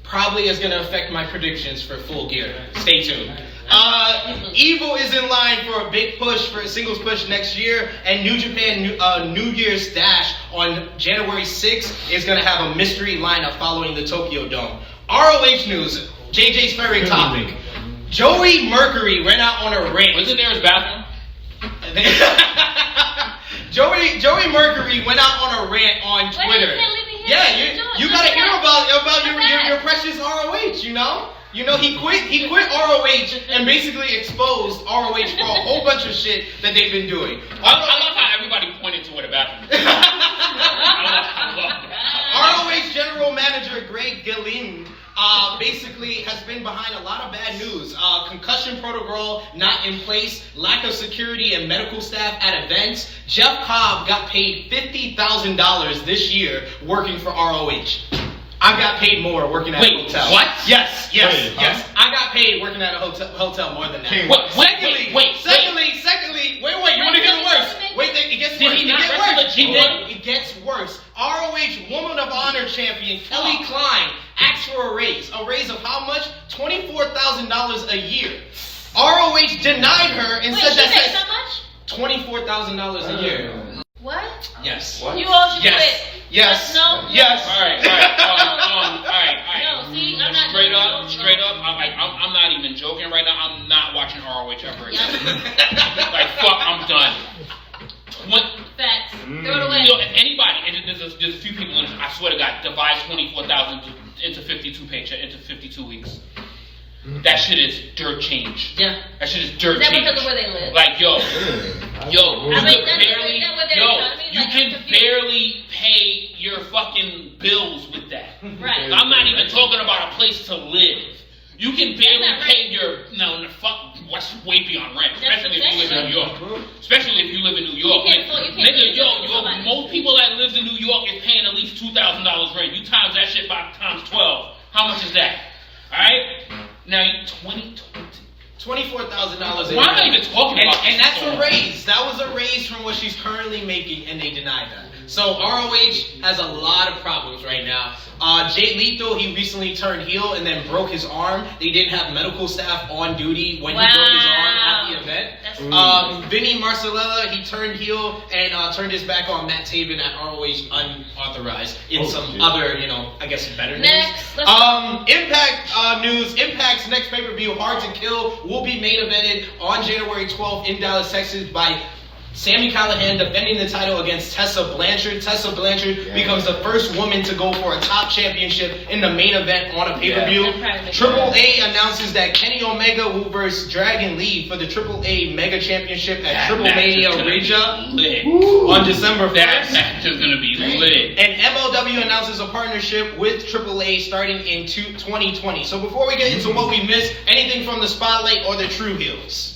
probably is going to affect my predictions for Full Gear. Stay tuned. Evil is in line for a big push, for a singles push next year, and New Japan New Year's Dash on January 6th is going to have a mystery lineup following the Tokyo Dome. ROH news, JJ's favorite topic. Joey Mercury went out on a rant. Wasn't there his bathroom? Joey Mercury went out on a rant on Twitter. You gotta hear about your precious ROH. You know he quit ROH and basically exposed ROH for a whole bunch of shit that they've been doing. I love how everybody pointed to where the bathroom is. I love that. ROH General Manager Greg Gillin basically has been behind a lot of bad news. Concussion protocol not in place, lack of security and medical staff at events. Jeff Cobb got paid $50,000 this year working for ROH. I got paid more working at a hotel. What? Yes. I got paid working at a hotel more than that. Secondly, you want to get worse? It gets worse. It gets worse. ROH Woman of Honor champion Kelly Klein asked for a raise of how much? $24,000 a year. ROH denied her and said she makes how much? $24,000 a year. What? Yes. What? You all should quit. Yes. No. Yes. All right. No, see, I'm not straight up. I'm not even joking right now. I'm not watching ROH ever again. Like, fuck, I'm done. Facts. Throw it away. Anybody, and there's a few people, I swear to God, divide 24,000 into 52 weeks. That shit is dirt change. Yeah. That shit is dirt change. Is that because of where they live? Like, you can like, barely pay your fucking bills with that. Right. I'm not even talking about a place to live. You can barely pay what's way beyond rent, especially if you live in New York. Especially if you live in New York. Most people that live in New York is paying at least $2,000 rent. You times that shit by times 12. How much is that? Alright? Now, $24,000 a year. Why am I even talking about this? And that's a raise. That was a raise from what she's currently making, and they denied that. So ROH has a lot of problems right now. Jay Lethal, he recently turned heel and then broke his arm. They didn't have medical staff on duty when he broke his arm at the event. Vinny Marcellella, he turned heel and turned his back on Matt Taven at ROH unauthorized. Other, I guess better news. Impact news. Impact's next pay-per-view, Hard to Kill, will be main evented on January 12th in Dallas, Texas by Sami Callihan defending the title against Tessa Blanchard. Tessa Blanchard becomes the first woman to go for a top championship in the main event on a pay-per-view. Triple A announces that Kenny Omega will verse Dragon Lee for the Triple A Mega Championship at Triple Mania Regia on December 1st. That match is going to be lit. And MLW announces a partnership with Triple A starting in 2020. So before we get into what we missed, anything from the Spotlight or the True Heels?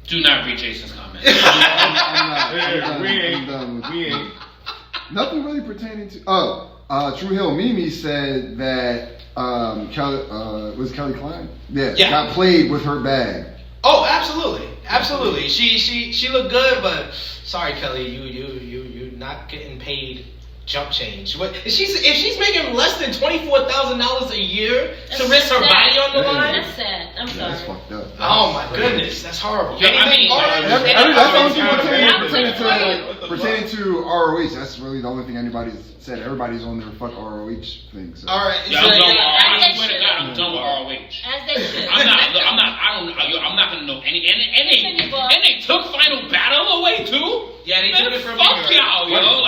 Do not read Jason's comment. I'm done with we ain't. Nothing really pertaining to. True Hill Mimi said that Kelly Klein? Yeah, got played with her bag. Oh, absolutely. She looked good, but sorry, Kelly, you not getting paid jump change. If she's making less than $24,000 a year to risk her body on the line, that's sad. I'm sorry. That's fucked up. Oh my goodness, that's horrible. Pertaining to ROH, that's really the only thing anybody's said. Everybody's on their fuck ROH thing. So. All right. I swear to God, I'm done with ROH. As they should. I'm not gonna know any. And they took Final Battle away too. Yeah, they took it from fuck y'all, yo.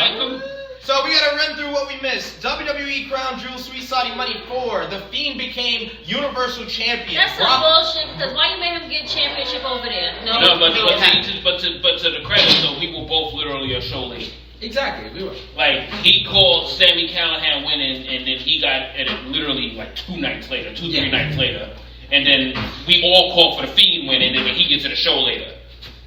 So we gotta run through what we missed. WWE Crown Jewel Sweet Saudi Money 4. The Fiend became Universal Champion. That's some bullshit, because why you made him get championship over there? But to the credit, though, we were both literally a show late. Exactly, we were. Like, he called Sami Callihan winning, and then he got it literally like 3 nights later. And then we all called for the Fiend winning, and then he gets to the show later.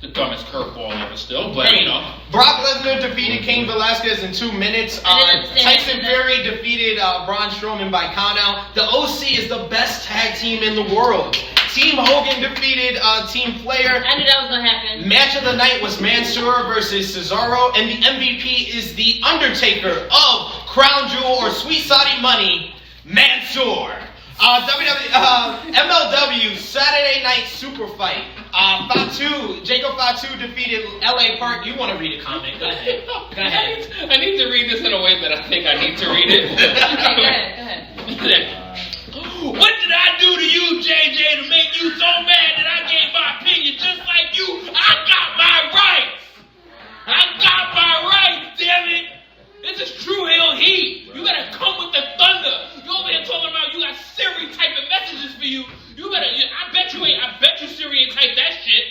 The dumbest curveball ever still, but you know. Brock Lesnar defeated Cain Velasquez in 2 minutes. Tyson Fury defeated Braun Strowman by countout. The OC is the best tag team in the world. Team Hogan defeated Team Flair. I knew that was gonna happen. Match of the night was Mansoor versus Cesaro, and the MVP is the Undertaker of Crown Jewel or Sweet Saudi Money, Mansoor. MLW Saturday Night Super Fight. Jacob Fatu defeated LA Park. You want to read a comment? Go ahead. I need to read this in a way that I think I need to read it. Okay, go ahead. What did I do to you, JJ, to make you so mad that I gave my opinion just like you? I got my rights. Damn it. This is true hell heat. You better come with the thunder. You over here talking about you got Siri typing messages for you. I bet you Siri ain't typed that shit.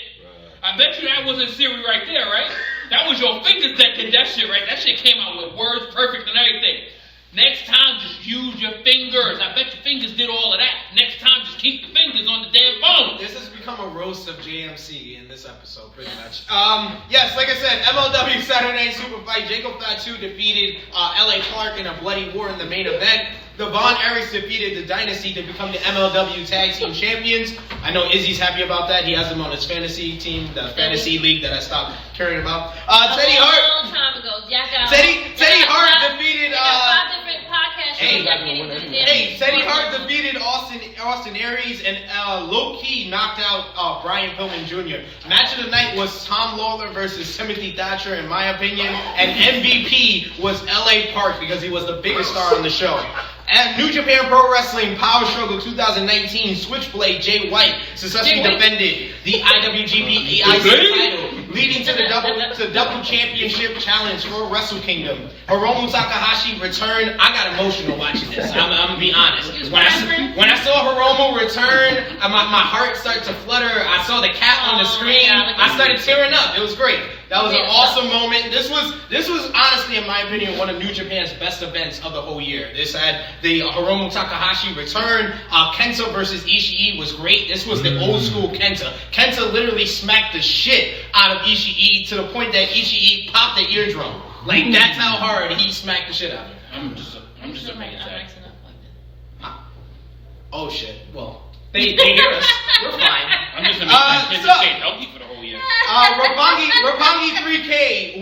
I bet you that wasn't Siri right there, right? That was your fingers that did that shit, right? That shit came out with words perfect and everything. Next time, just use your fingers. I bet your fingers did all of that. Next time, just keep your fingers on the damn phone. This has become a roast of JMC in this episode, pretty much. Yes, like I said, MLW Saturday Night Super Fight. Jacob Fatu defeated LA Clark in a bloody war in the main event. The Von Erichs defeated the Dynasty to become the MLW Tag Team Champions. I know Izzy's happy about that. He has them on his fantasy team, the fantasy league that I stopped caring about. Teddy Hart. A long time ago. Teddy Hart defeated. 5 different podcast shows. Teddy Hart defeated Austin Aries and low-key knocked out Brian Pillman Jr. Match of the night was Tom Lawler versus Timothy Thatcher, in my opinion, and MVP was LA Park because he was the biggest star on the show. At New Japan Pro Wrestling Power Struggle 2019, Switchblade Jay White successfully defended the IWGP EIC title, leading to the double championship challenge for Wrestle Kingdom. Hiromu Takahashi returned. I got emotional watching this. I'm gonna be honest. When I saw Hiromu return, my heart started to flutter. I saw the cat on the screen. I started tearing up. It was great. That was an awesome moment. This was honestly, in my opinion, one of New Japan's best events of the whole year. This had the Hiromu Takahashi return. Kenta versus Ishii was great. This was the old school Kenta. Kenta literally smacked the shit out of Ishii to the point that Ishii popped the eardrum. Like, that's how hard he smacked the shit out of him. I'm just amazed. Oh shit. Well, they hear us. We're fine. I'm just amazed that kids stayed healthy for the whole year. Roppongi 3K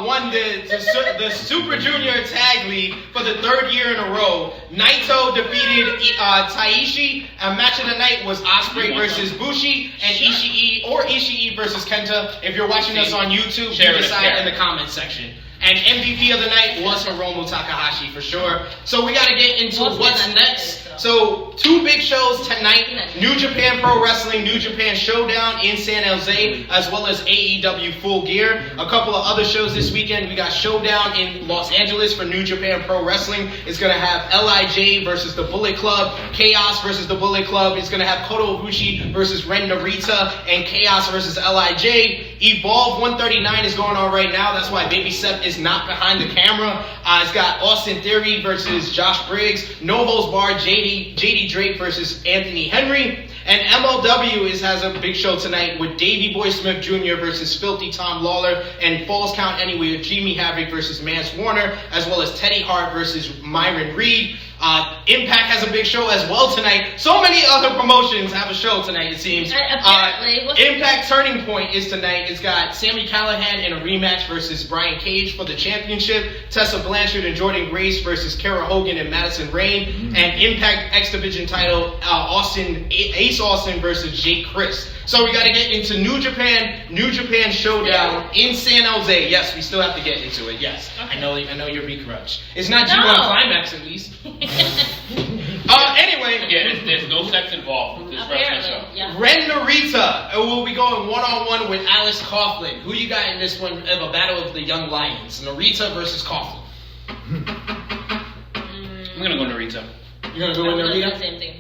won the Super Junior Tag League for the 3rd year in a row. Naito defeated Taishi. Match of the night was Ospreay versus Bushi, and Ishii versus Kenta. If you're watching us on YouTube, you decide in the comments section. And MVP of the night was Hiromu Takahashi for sure. So we got to get into what's next. So 2 big shows tonight. New Japan Pro Wrestling, New Japan Showdown in San Jose, as well as AEW Full Gear. A couple of other shows this weekend. We got Showdown in Los Angeles for New Japan Pro Wrestling. It's going to have LIJ versus the Bullet Club, Chaos versus the Bullet Club. It's going to have Kota Ibushi versus Ren Narita, and Chaos versus LIJ. Evolve 139 is going on right now. That's why Baby Seth is not behind the camera. It's got Austin Theory versus Josh Briggs, No Holds Barred, JD Drake versus Anthony Henry. And MLW has a big show tonight with Davey Boy Smith Jr. versus Filthy Tom Lawler, and Falls Count Anywhere, Jimmy Havoc versus Mance Warner, as well as Teddy Hart versus Myron Reed. Impact has a big show as well tonight. So many other promotions have a show tonight, it seems. Impact Turning Point is tonight. It's got Sami Callihan in a rematch versus Brian Cage for the championship. Tessa Blanchard and Jordan Grace versus Kara Hogan and Madison Rayne. And Impact X Division title, Ace Austin versus Jake Chris. So we got to get into New Japan Showdown in San Jose. Yes, we still have to get into it. Yes, okay. I know you're begrudged. It's not G1 Climax at least. Anyway, yeah, there's no sex involved with this wrestling show. Yeah. Ren Narita will be going one-on-one with Alice Coughlin. Who you got in this one of a battle of the young lions? Narita versus Coughlin. I'm gonna go Narita. You're gonna go with Narita? Same thing.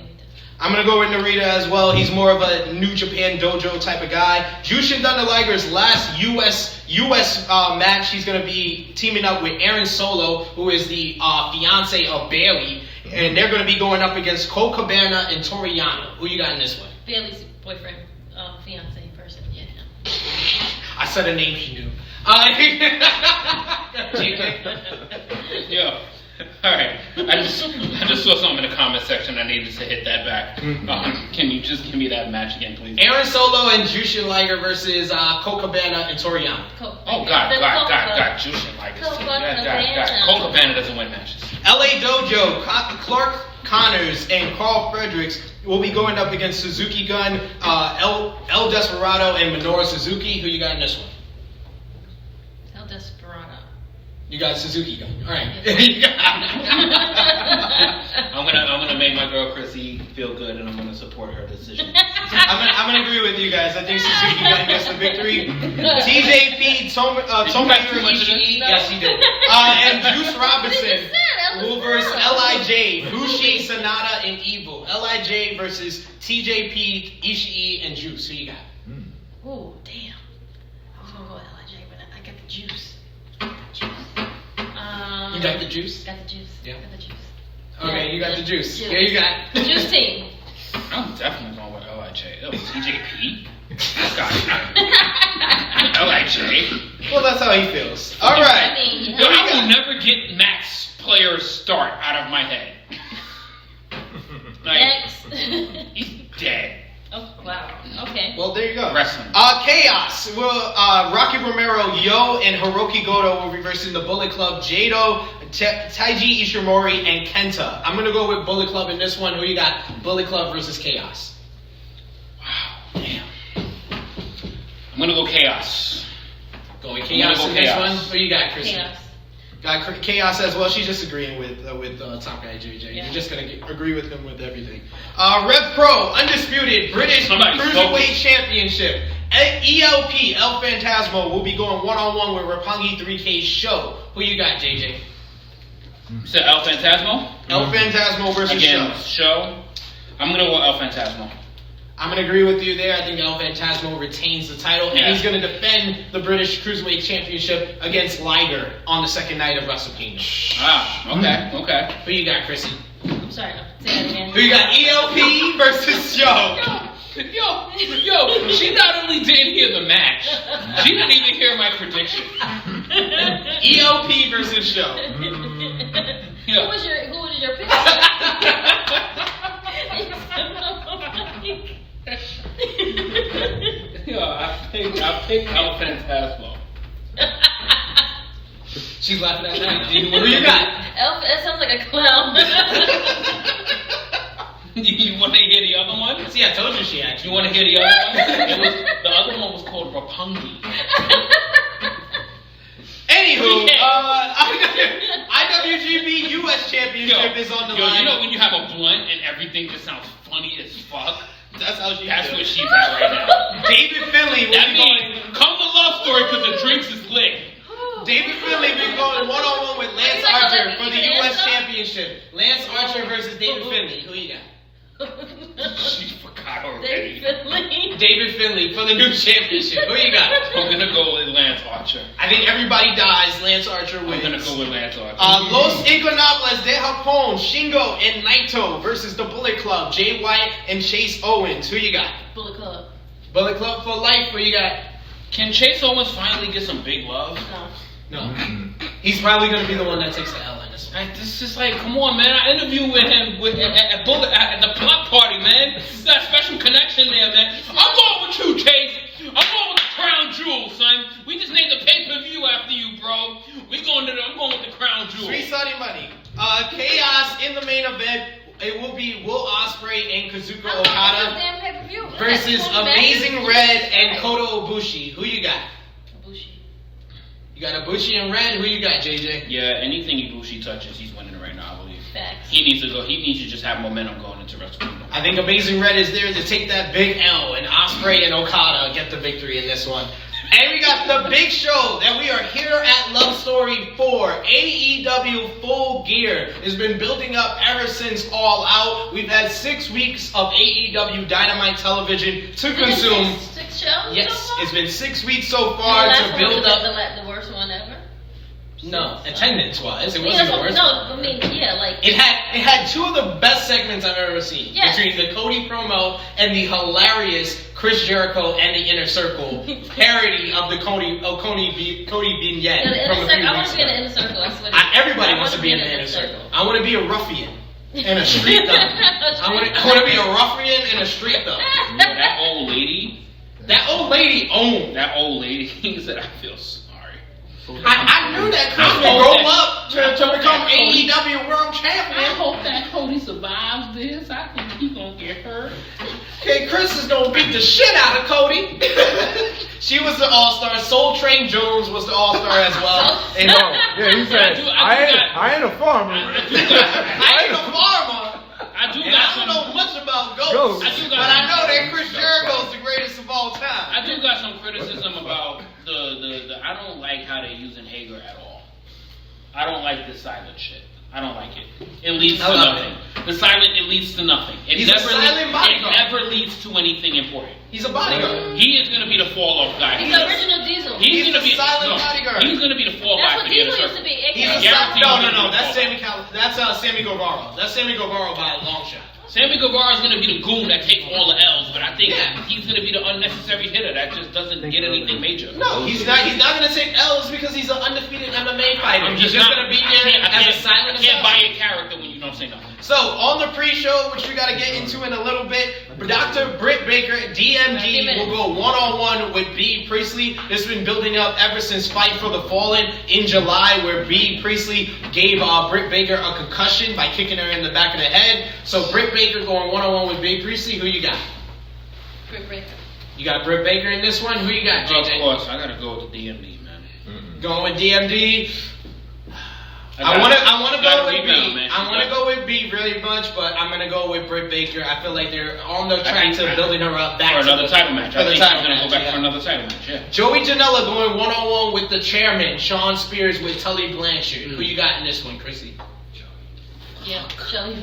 I'm gonna go with Narita as well. He's more of a New Japan Dojo type of guy. Jushin Thunder Liger's last US match, he's gonna be teaming up with Aaron Solo, who is the fiance of Bailey, and they're gonna be going up against Colt Cabana and Toriano. Who you got in this one? Bailey's boyfriend, fiance person. Yeah. I said a name she knew. Yo. All right. I just saw something in the comment section. I needed to hit that back. Can you just give me that match again, please? Aaron Solo and Jushin Liger versus Colt Cabana and Toriano. Oh God, Jushin Liger. Colt Cabana doesn't win matches. LA Dojo, Clark Connors and Carl Fredericks will be going up against Suzuki Gun, El Desperado, and Minoru Suzuki. Who you got in this one? El Desperado. You got Suzuki Gun. All right. I'm gonna make my girl Chrissy feel good, and I'm gonna support her decision. I'm gonna agree with you guys. I think Suzuki Gun gets the victory. TJP, Tomohiro Ishii, yes he did. And Juice Robinson will versus LIJ, Bushi, Sonata, and Evil. LIJ versus TJP, Ishii, and Juice. Who you got? Oh damn! I was gonna go with LIJ, but I got the juice. You got the juice? Got the juice. Yeah. Got the juice. Okay, you got the juice. Yeah, you got Juice team. I'm definitely going with LIJ. Oh, TJP? LIJ? Well, that's how he feels. All right. Yo, I will never get Max players start out of my head. Next. He's dead. Oh, wow. Okay. Well, there you go. Wrestling. Chaos. Well, Rocky Romero, Yo, and Hiroki Goto will be versing the Bullet Club, Jado, Taiji Ishimori, and Kenta. I'm going to go with Bullet Club in this one. Who you got? Bullet Club versus Chaos. Wow. Damn. I'm going to go Chaos. Going Chaos in this one. Who you got, Chris? Chaos. Got Chaos as well. She's just agreeing with Top Guy JJ. Yeah. You're just gonna agree with him with everything. Rev Pro, undisputed British Cruiserweight Championship. ELP, El Phantasmo will be going one-on-one with Roppongi 3K Show. Who you got, JJ? So El Phantasmo? El Phantasmo versus Again, Show. Show. I'm gonna go El Phantasmo. I'm going to agree with you there. I think El Phantasmo retains the title, and he's going to defend the British Cruiserweight Championship against Liger on the second night of Wrestle Kingdom. Okay. Who you got, Chrissy? I'm sorry. Say that again. Who you got, ELP versus Show? Yo, she not only didn't hear the match, she didn't even hear my prediction. ELP versus Show. Who was your pick? I picked El Phantasmo. She's laughing at that. Who you got? That sounds like a clown. You want to hear the other one? See, I told you she actually. You want to hear the other one? The other one was called Roppongi. Anywho, IWGP US Championship is on the line. You know when you have a blunt and everything just sounds funny as fuck? That's how she That's feels. where she's at right now. David Finlay will That be means come to Love Story because the drinks is lit. David Finlay will be going one-on-one with Lance Archer for the US Championship. Lance Archer versus David Finlay. Who you got? She forgot already. David Finlay for the new championship. Who you got? I'm gonna go with Lance Archer. I think everybody dies. Lance Archer wins. I'm gonna go with Lance Archer. Los Ingonables de Japón, Shingo and Naito versus the Bullet Club, Jay White and Chase Owens. Who you got? Bullet Club. Bullet Club for life. Who you got? Can Chase Owens finally get some big love? No. He's probably gonna be the one that takes the L in this one. This is like, come on, man. I interviewed with him at the block party, man. That special connection there, man. I'm going with you, Chase. I'm going with the Crown Jewel, son. We just named the pay-per-view after you, bro. I'm going with the Crown Jewel. Free Saudi money. Chaos in the main event. It will be Will Ospreay and Kazuka Okada versus Amazing Red and Kota Ibushi. Who you got? Ibushi. You got Ibushi and Red. Who you got, JJ? Yeah, anything Ibushi touches, he's winning right now, I believe. Facts. He needs to just have momentum going into Wrestle Kingdom. I think Amazing Red is there to take that big L, and Ospreay and Okada get the victory in this one. And we got the big show that we are here at Luv Story for. AEW Full Gear has been building up ever since All Out. We've had 6 weeks of AEW Dynamite television to consume. Six shows? Yes, so far? it's been 6 weeks so far to build up. The worst one ever? No, attendance-wise, it Yeah, wasn't the worst. No, I mean, yeah, like... It had two of the best segments I've ever seen. Yes. Between the Cody promo and the hilarious Chris Jericho and the Inner Circle parody of the Cody vignette Yeah, from a few I want weeks to be in the ago. Inner Circle, I swear. Everybody wants to be in the Inner Circle. I want to be a ruffian and a street thug. I want to be a ruffian and a street thug. You know, that old lady. That old lady owned. That old lady said, "I feel sorry." I knew that Chris would grow up to become AEW World I Champion. hope that Cody survives this. I think he's gonna get hurt. Okay, Chris is gonna beat the shit out of Cody. She was the All-Star. Soul Train Jones was the All-Star as well. And Yeah, he said, I ain't a farmer. I ain't a farmer. I do And got I don't some. know much about goats. But I know that Chris Jericho's the greatest of all time. I do got some criticism about the I don't like how they're using Hager at all. I don't like this silent shit. I don't like it. It leads to nothing. The silent, it leads to nothing. It never leads to anything important. He's a bodyguard. He is going to be the fall off guy. He's the original Diesel. He's going to be silent bodyguard. He's going to be the fall That's guy what for the Inner Diesel used to Circle. be. He's AKA. no. That's Sammy Guevara. That's Sammy Guevara by a long shot. Sammy Guevara is going to be the goon that takes all the L's, but I think he's going to be the unnecessary hitter that just doesn't get anything major. No, he's not. He's not going to take L's because he's an undefeated MMA fighter. He's just going to be there as a silent I can't assassin. buy your character when you don't say nothing. So, on the pre-show, which we got to get into in a little bit, Dr. Britt Baker, DMD, will go one-on-one with B. Priestley. This has been building up ever since Fight for the Fallen in July, where B. Priestley gave Britt Baker a concussion by kicking her in the back of the head. So, Britt Baker going one-on-one with B. Priestley. Who you got? Britt Baker. You got Britt Baker in this one? Who you got, JJ? Of course, I got to go with the DMD, man. Going with DMD. I want to go with rebound, B. man. I want to go with B really much, but I'm going to go with Britt Baker. I feel like they're on the track to building her up back for another title match. For the title going to match, go back for another title match, yeah. Joey Janela going one-on-one with the chairman, Sean Spears, with Tully Blanchard. Who you got in this one, Chrissy? Yeah, Shelly.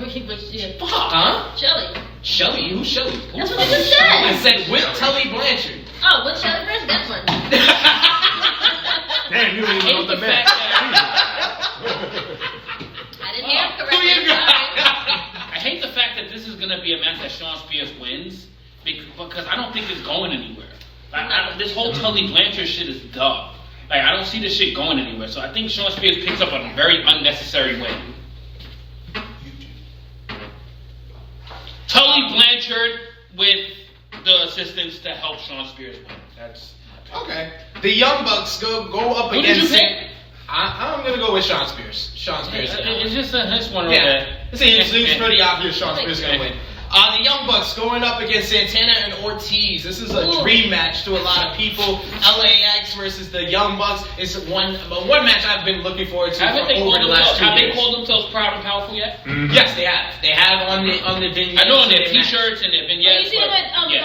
Yeah. Huh? Shelly. Shelly? Who's Shelly? That's what you just said. I said with Tully Blanchard. Oh, with Shelly Blanchard? That's one. Damn, you don't even know the match. I didn't hear it Who you correctly. got? I hate the fact that this is going to be a match that Sean Spears wins because I don't think it's going anywhere. This whole Tully Blanchard shit is dumb. Like, I don't see this shit going anywhere. So I think Sean Spears picks up a very unnecessary win. Tully Blanchard with the assistance to help Sean Spears win. That's okay. The Young Bucks go up Who did against. you pick? I'm gonna go with Sean Spears. Sean Spears. It's just one of It's pretty obvious Sean Spears is gonna win. The Young Bucks going up against Santana and Ortiz. This is a dream match to a lot of people. LAX versus the Young Bucks is one match I've been looking forward to for over the last 2 years. Have they called themselves Proud and Powerful yet? Mm-hmm. Yes, they have. They have on the vignettes. I know on their t-shirts and their vignettes. You see them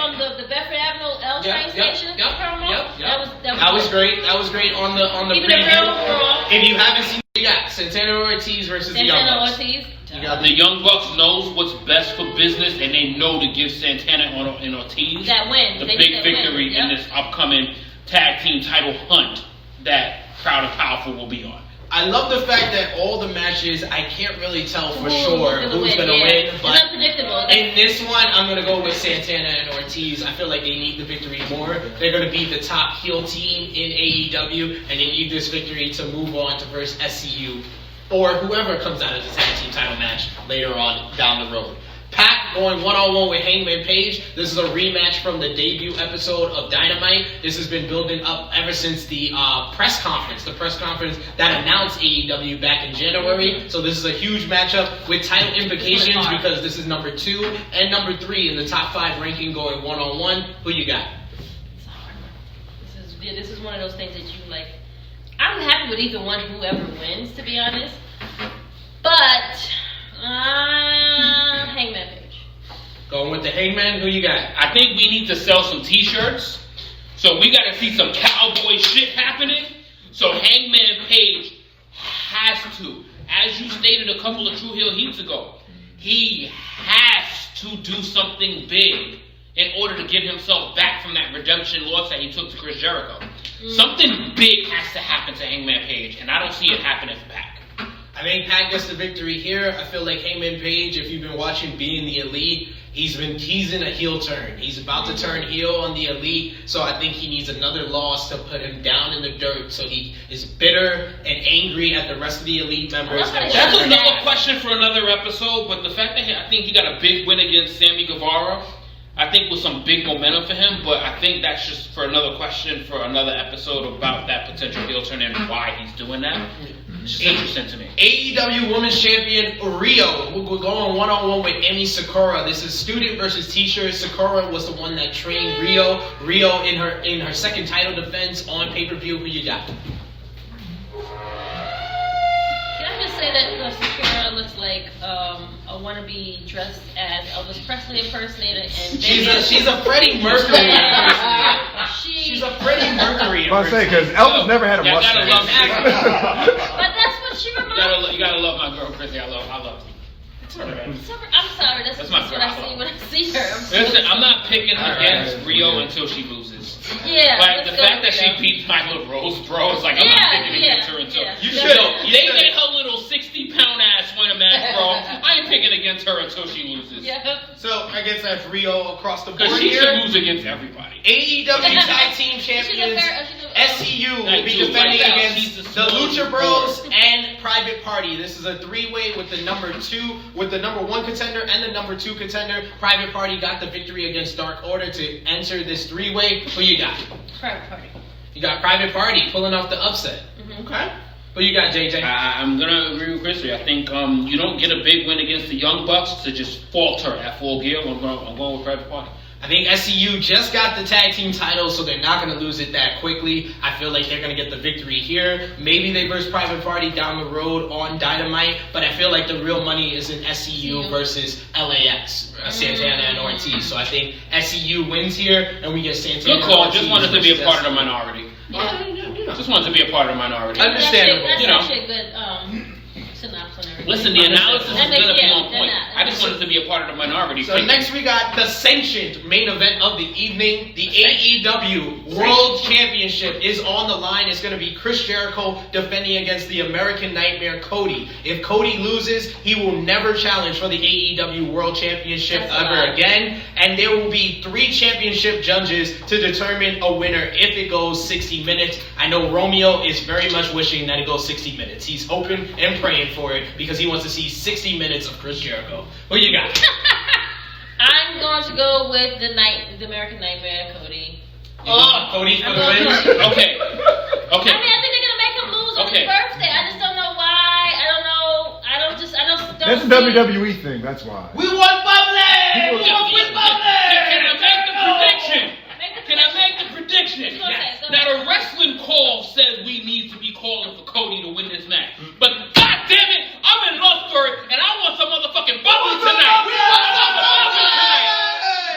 on the Bedford Avenue L train station? That was great. That was great on the Even the preview. real If you haven't seen it, yeah, Santana Ortiz versus the Young Santana Bucks. Ortiz. The Young Bucks knows what's best for business, and they know to give Santana and Ortiz that win. the big victory in this upcoming tag team title hunt that Proud and Powerful will be on. I love the fact that all the matches, I can't really tell for sure who's going to win. But it's unpredictable. In this one, I'm going to go with Santana and Ortiz. I feel like they need the victory more. They're going to be the top heel team in AEW, and they need this victory to move on to versus SCU or whoever comes out of the tag team title match later on down the road. Pac going one-on-one with Hangman Page. This is a rematch from the debut episode of Dynamite. This has been building up ever since the press conference. The press conference that announced AEW back in January. So this is a huge matchup with title implications because this is number 2 and number 3 in the top 5 ranking going one-on-one. Who you got? It's hard. This is one of those things that you like. I'm happy with either one, whoever wins, to be honest. But Hangman Page. Going with the Hangman. Who you got? I think we need to sell some t-shirts So we got to see some cowboy shit happening. So Hangman Page has to, as you stated a couple of True Heel heats ago, he has to do something big in order to get himself back from that redemption loss that he took to Chris Jericho. Something big has to happen to Hangman Page, and I don't see it happening for Pac. I think Pac gets the victory here. I feel like Hangman Page, if you've been watching Being the Elite, he's in a heel turn. He's about to turn heel on the Elite, so I think he needs another loss to put him down in the dirt, so he is bitter and angry at the rest of the Elite members. That's another question for another episode, but the fact that I think he got a big win against Sammy Guevara, I think was some big momentum for him, but I think that's just for another question for another episode about that potential heel turn and why he's doing that. It's just interesting to me. AEW Women's Champion Rio. We're going one-on-one with Emi Sakura. This is student versus teacher. Sakura was the one that trained Rio. Rio in her second title defense on pay-per-view. Who you got? Can I just say that Sakura looks like a wannabe dressed as Elvis Presley impersonator, and she's a Freddie Mercury impersonator. She's a Freddie Mercury impersonator. I was saying because Elvis never had a mustache. But that's what she reminds me. You gotta love my girl, Chrissy. I love her. I'm sorry, that's my what girl. I see when I see her. Listen, I'm not picking against Rio until she loses. Yeah, like the fact that she beat Nyla Rose, bro, is like I'm not picking against her until they made her little 60-pound ass win a match, bro. I ain't picking against her until she loses. Yeah. So I guess that's Rio across the board. Because she here. should lose against everybody. AEW Tag Team Champions SCU will be defending against the Lucha Bros and Private Party. This is a three-way with the number 1 contender and the number 2 contender. Private Party got the victory against Dark Order to enter this three-way. Who you got? Private Party. You got Private Party pulling off the upset. Mm-hmm. Okay. Who you got, JJ? I'm gonna agree with Chrissy. I think you don't get a big win against the Young Bucks to just falter at Full Gear. I'm going with Private Party. I think SCU just got the tag team title, so they're not going to lose it that quickly. I feel like they're going to get the victory here. Maybe they verse Private Party down the road on Dynamite, but I feel like the real money is in SCU versus LAX, Santana and Ortiz. So I think SCU wins here, and we get Santana. Good call. Ortiz just wanted to be a part of the SCU. minority. Yeah. Just wanted to be a part of the minority. Understandable. That's you know. actually a good synopsis. Listen, the analysis is going to be on point. Not. I just wanted to be a part of the minority. So next we got the sanctioned main event of the evening. The AEW World Championship is on the line. It's going to be Chris Jericho defending against the American Nightmare Cody. If Cody loses, he will never challenge for the AEW World Championship ever again. And there will be 3 championship judges to determine a winner if it goes 60 minutes. I know Romeo is very much wishing that it goes 60 minutes. He's hoping and praying for it because he wants to see 60 minutes of Chris Jericho. Who you got? I'm going to go with the American Nightmare, Cody. Cody for the win? Okay. I mean, I think they're going to make him lose on his birthday. I just don't know why. I don't know. That's a WWE thing, that's why. We want bubbly! Can I make the prediction? Now the wrestling call says we need to be calling for Cody to win this match. But god damn it, I'm in Luv Story and I want some motherfucking bubbly tonight.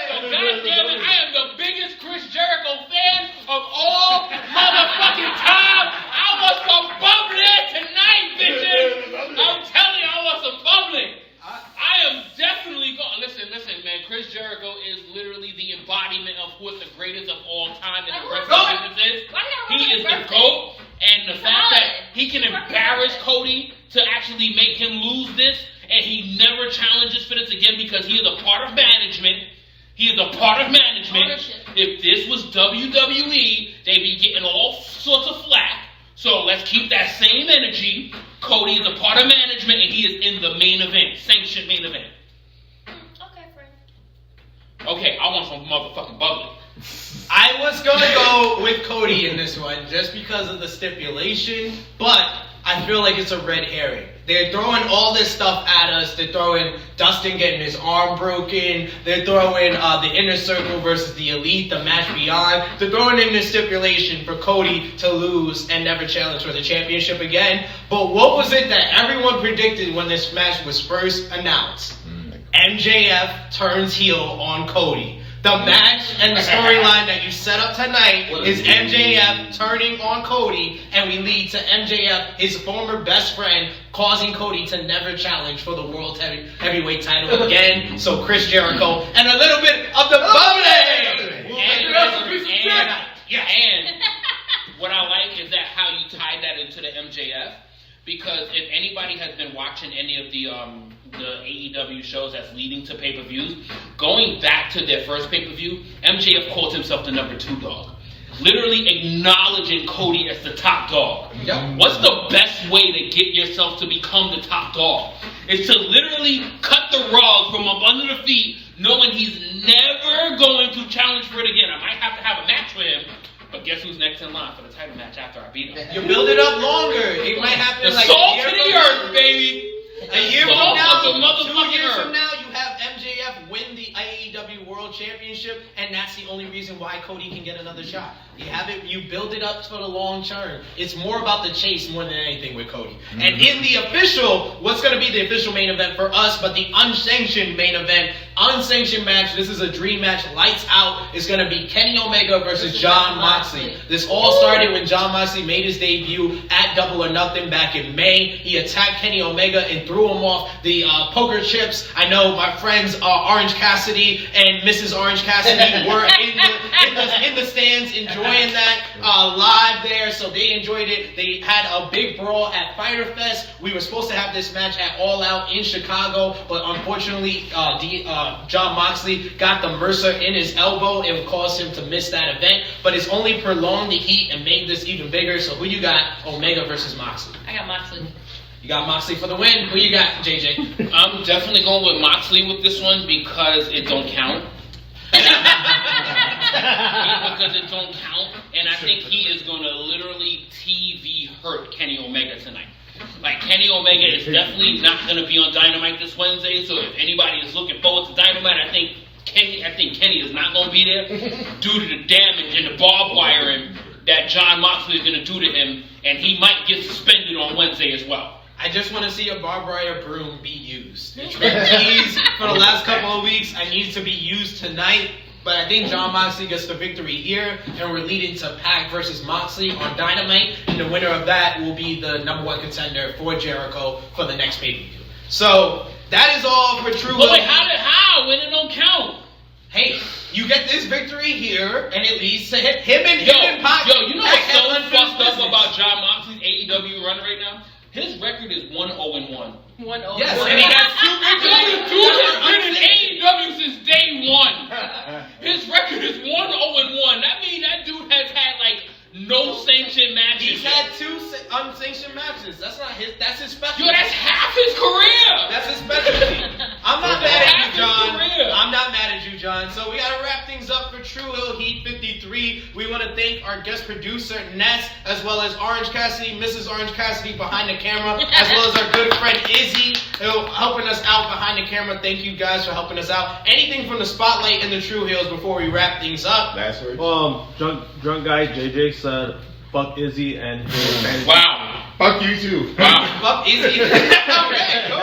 So god damn it, I am the biggest Chris Jericho fan of all motherfucking time. I want some bubbly tonight, bitches. I'm telling you, I want some bubbly. I am definitely going. Listen, man. Chris Jericho is literally the embodiment of what the greatest of all time in the wrestling business is. He is the GOAT, and the fact that he can embarrass Cody to actually make him lose this, and he never challenges for this again because he is a part of management. He is a part of management. If this was WWE, they'd be getting all sorts of flack. So let's keep that same energy. Cody is a part of management, and he is in the main event, sanctioned main event. Okay, Frank. Okay, I want some motherfucking bubbly. I was going to go with Cody in this one just because of the stipulation, but I feel like it's a red herring. They're throwing all this stuff at us. They're throwing Dustin getting his arm broken. They're throwing the Inner Circle versus the Elite, the match beyond. They're throwing in this stipulation for Cody to lose and never challenge for the championship again. But what was it that everyone predicted when this match was first announced? MJF turns heel on Cody. The match and the storyline that you set up tonight is MJF turning on Cody, and we lead to MJF, his former best friend, causing Cody to never challenge for the World Heavyweight title again. So Chris Jericho and a little bit of the bubbly. And what I like is that how you tied that into the MJF, because if anybody has been watching any of the AEW shows that's leading to pay-per-views, going back to their first pay-per-view, MJF called himself the number 2 dog. Literally acknowledging Cody as the top dog. Yep. What's the best way to get yourself to become the top dog? Is to literally cut the rug from up under the feet, knowing he's never going to challenge for it again. I might have to have a match with him, but guess who's next in line for the title match after I beat him? You build it up longer. It might happen The like salt a year to the from earth, now. baby. A year Salt from now, of the motherfucking 2 years earth. from now, you have MJF win the AEW World Championship, and that's the only reason why Cody can get another shot. You have it. You build it up for the long term. It's more about the chase more than anything with Cody. And in the official, what's going to be the official main event for us, but the unsanctioned main event, unsanctioned match. This is a dream match. Lights out. Is going to be Kenny Omega versus Jon Moxley. This all started when Jon Moxley made his debut at Double or Nothing back in May. He attacked Kenny Omega and threw him off the poker chips. I know my friends Orange Cassidy and Mrs. Orange Cassidy were in the stands enjoying that live there, so they enjoyed it. They had a big brawl at Fyter Fest. We were supposed to have this match at All Out in Chicago, but unfortunately, Jon Moxley got the Mercer in his elbow and caused him to miss that event. But it's only prolonged the heat and made this even bigger. So who you got? Omega versus Moxley. I got Moxley. You got Moxley for the win. Who you got, JJ? I'm definitely going with Moxley with this one because it don't count. Because it don't count, and I think he is going to literally TV hurt Kenny Omega tonight. Like, Kenny Omega is definitely not going to be on Dynamite this Wednesday, so if anybody is looking forward to Dynamite, I think Kenny is not going to be there due to the damage and the barbed wiring that Jon Moxley is going to do to him, and he might get suspended on Wednesday as well. I just want to see a barbed wire broom be used. It's been teased for the last couple of weeks. I need it to be used tonight. But I think Jon Moxley gets the victory here, and we're leading to Pac versus Moxley on Dynamite, and the winner of that will be the #1 contender for Jericho for the next pay-per-view. So that is all for True. But wait, how? When it don't count? Hey, you get this victory here, and it leads to him and Pac. Yo, you know what's so Pac fucked up about Jon Moxley's AEW run right now? His record is 1-0-1. 1-0. Yes, and he has 2 victories. Dude has been in AEW since day 1. His record is 1-0-1. That means that dude has had like no sanctioned matches. He's had 2 unsanctioned matches. That's his specialty. Yo, that's half his career. That's his specialty. I'm not mad at you, John. Career. I'm not mad at you, John. So we gotta wrap things up for True Hill Heat 53. We want to thank our guest producer Ness, as well as Orange Cassidy, Mrs. Orange Cassidy behind the camera, as well as our good friend Izzy, helping us out behind the camera. Thank you guys for helping us out. Anything from the spotlight in the True Hills before we wrap things up? Last word. Drunk guy JJ said, "Fuck Izzy and his fantasy." Wow. Fuck you too. Wow. Fuck Izzy. Okay, cool.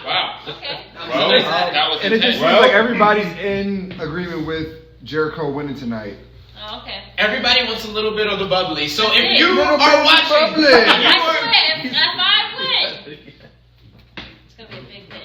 Wow. Okay. Well, That was And it just intense. seems like everybody's in agreement with Jericho winning tonight. Oh, okay. Everybody wants a little bit of the bubbly. So if That's you it. Little are bit of the watching, bubbly. if you I are- swear, if I win, it's gonna be a big thing.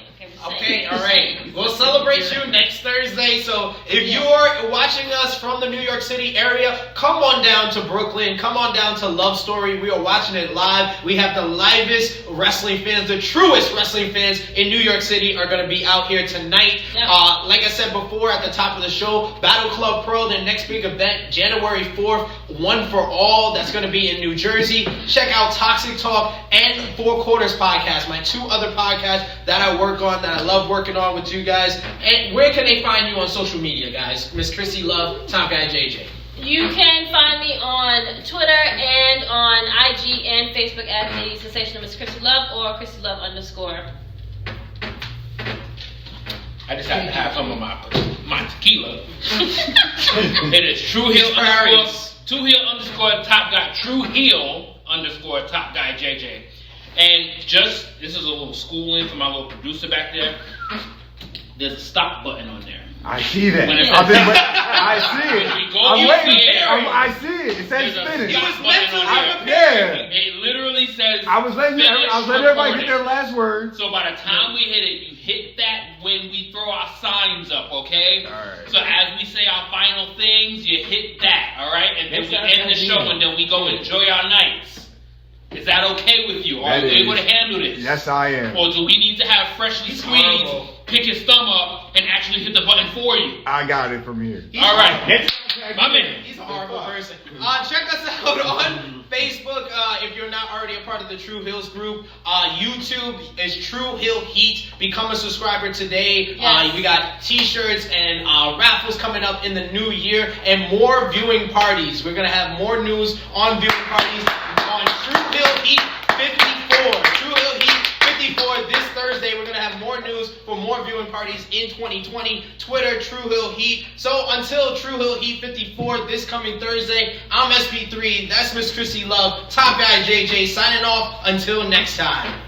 Okay, all right. We'll celebrate you next Thursday. So if you're watching us from the New York City area, come on down to Brooklyn. Come on down to Luv Story. We are watching it live. We have the livest wrestling fans, the truest wrestling fans in New York City are going to be out here tonight. Yep. Like I said before at the top of the show, Battle Club Pro, their next big event, January 4th, One for All. That's going to be in New Jersey. Check out Toxic Talk and Four Quarters Podcast, my 2 other podcasts that I work on, that I love working on with you guys. And where can they find you on social media, guys? Miss Chrissy Love, Top Guy JJ. You can find me on Twitter and on IG and Facebook at the Sensational Miss Chrissy Love or Chrissy Love _. I just have to have some of my tequila. It is True Heel _ Top Guy. True Heel _ Top Guy JJ. And this is a little schooling for my little producer back there. There's a stop button on there. I see that. When it I says- see it. When we go I'm off waiting. the air, I see it. It says there's a finish. stop button on there. Yeah. It literally says. I was letting finish everybody get their recording. last word. So by the time we hit it, you hit that when we throw our signs up, okay? Alright. So as we say our final things, you hit that, alright? And then we end the show and then we go enjoy our nights. Is that okay with you? Are That you able is. to handle this? Yes, I am. Or do we need to have Freshly Squeezed pick his thumb up and actually hit the button for you? I got it from here. Alright. My man. He's a horrible person. Check us out on Facebook if you're not already a part of the True Hills group. YouTube is True Hill Heat. Become a subscriber today. Yes. We got t-shirts and raffles coming up in the new year and more viewing parties. We're going to have more news on viewing parties on True Hill Heat 54. True Hill Heat 54 this Thursday. We're going to have more news for more viewing parties in 2020. Twitter, True Hill Heat. So until True Hill Heat 54 this coming Thursday, I'm SP3. That's Miss Chrissy Love. Top guy JJ signing off. Until next time.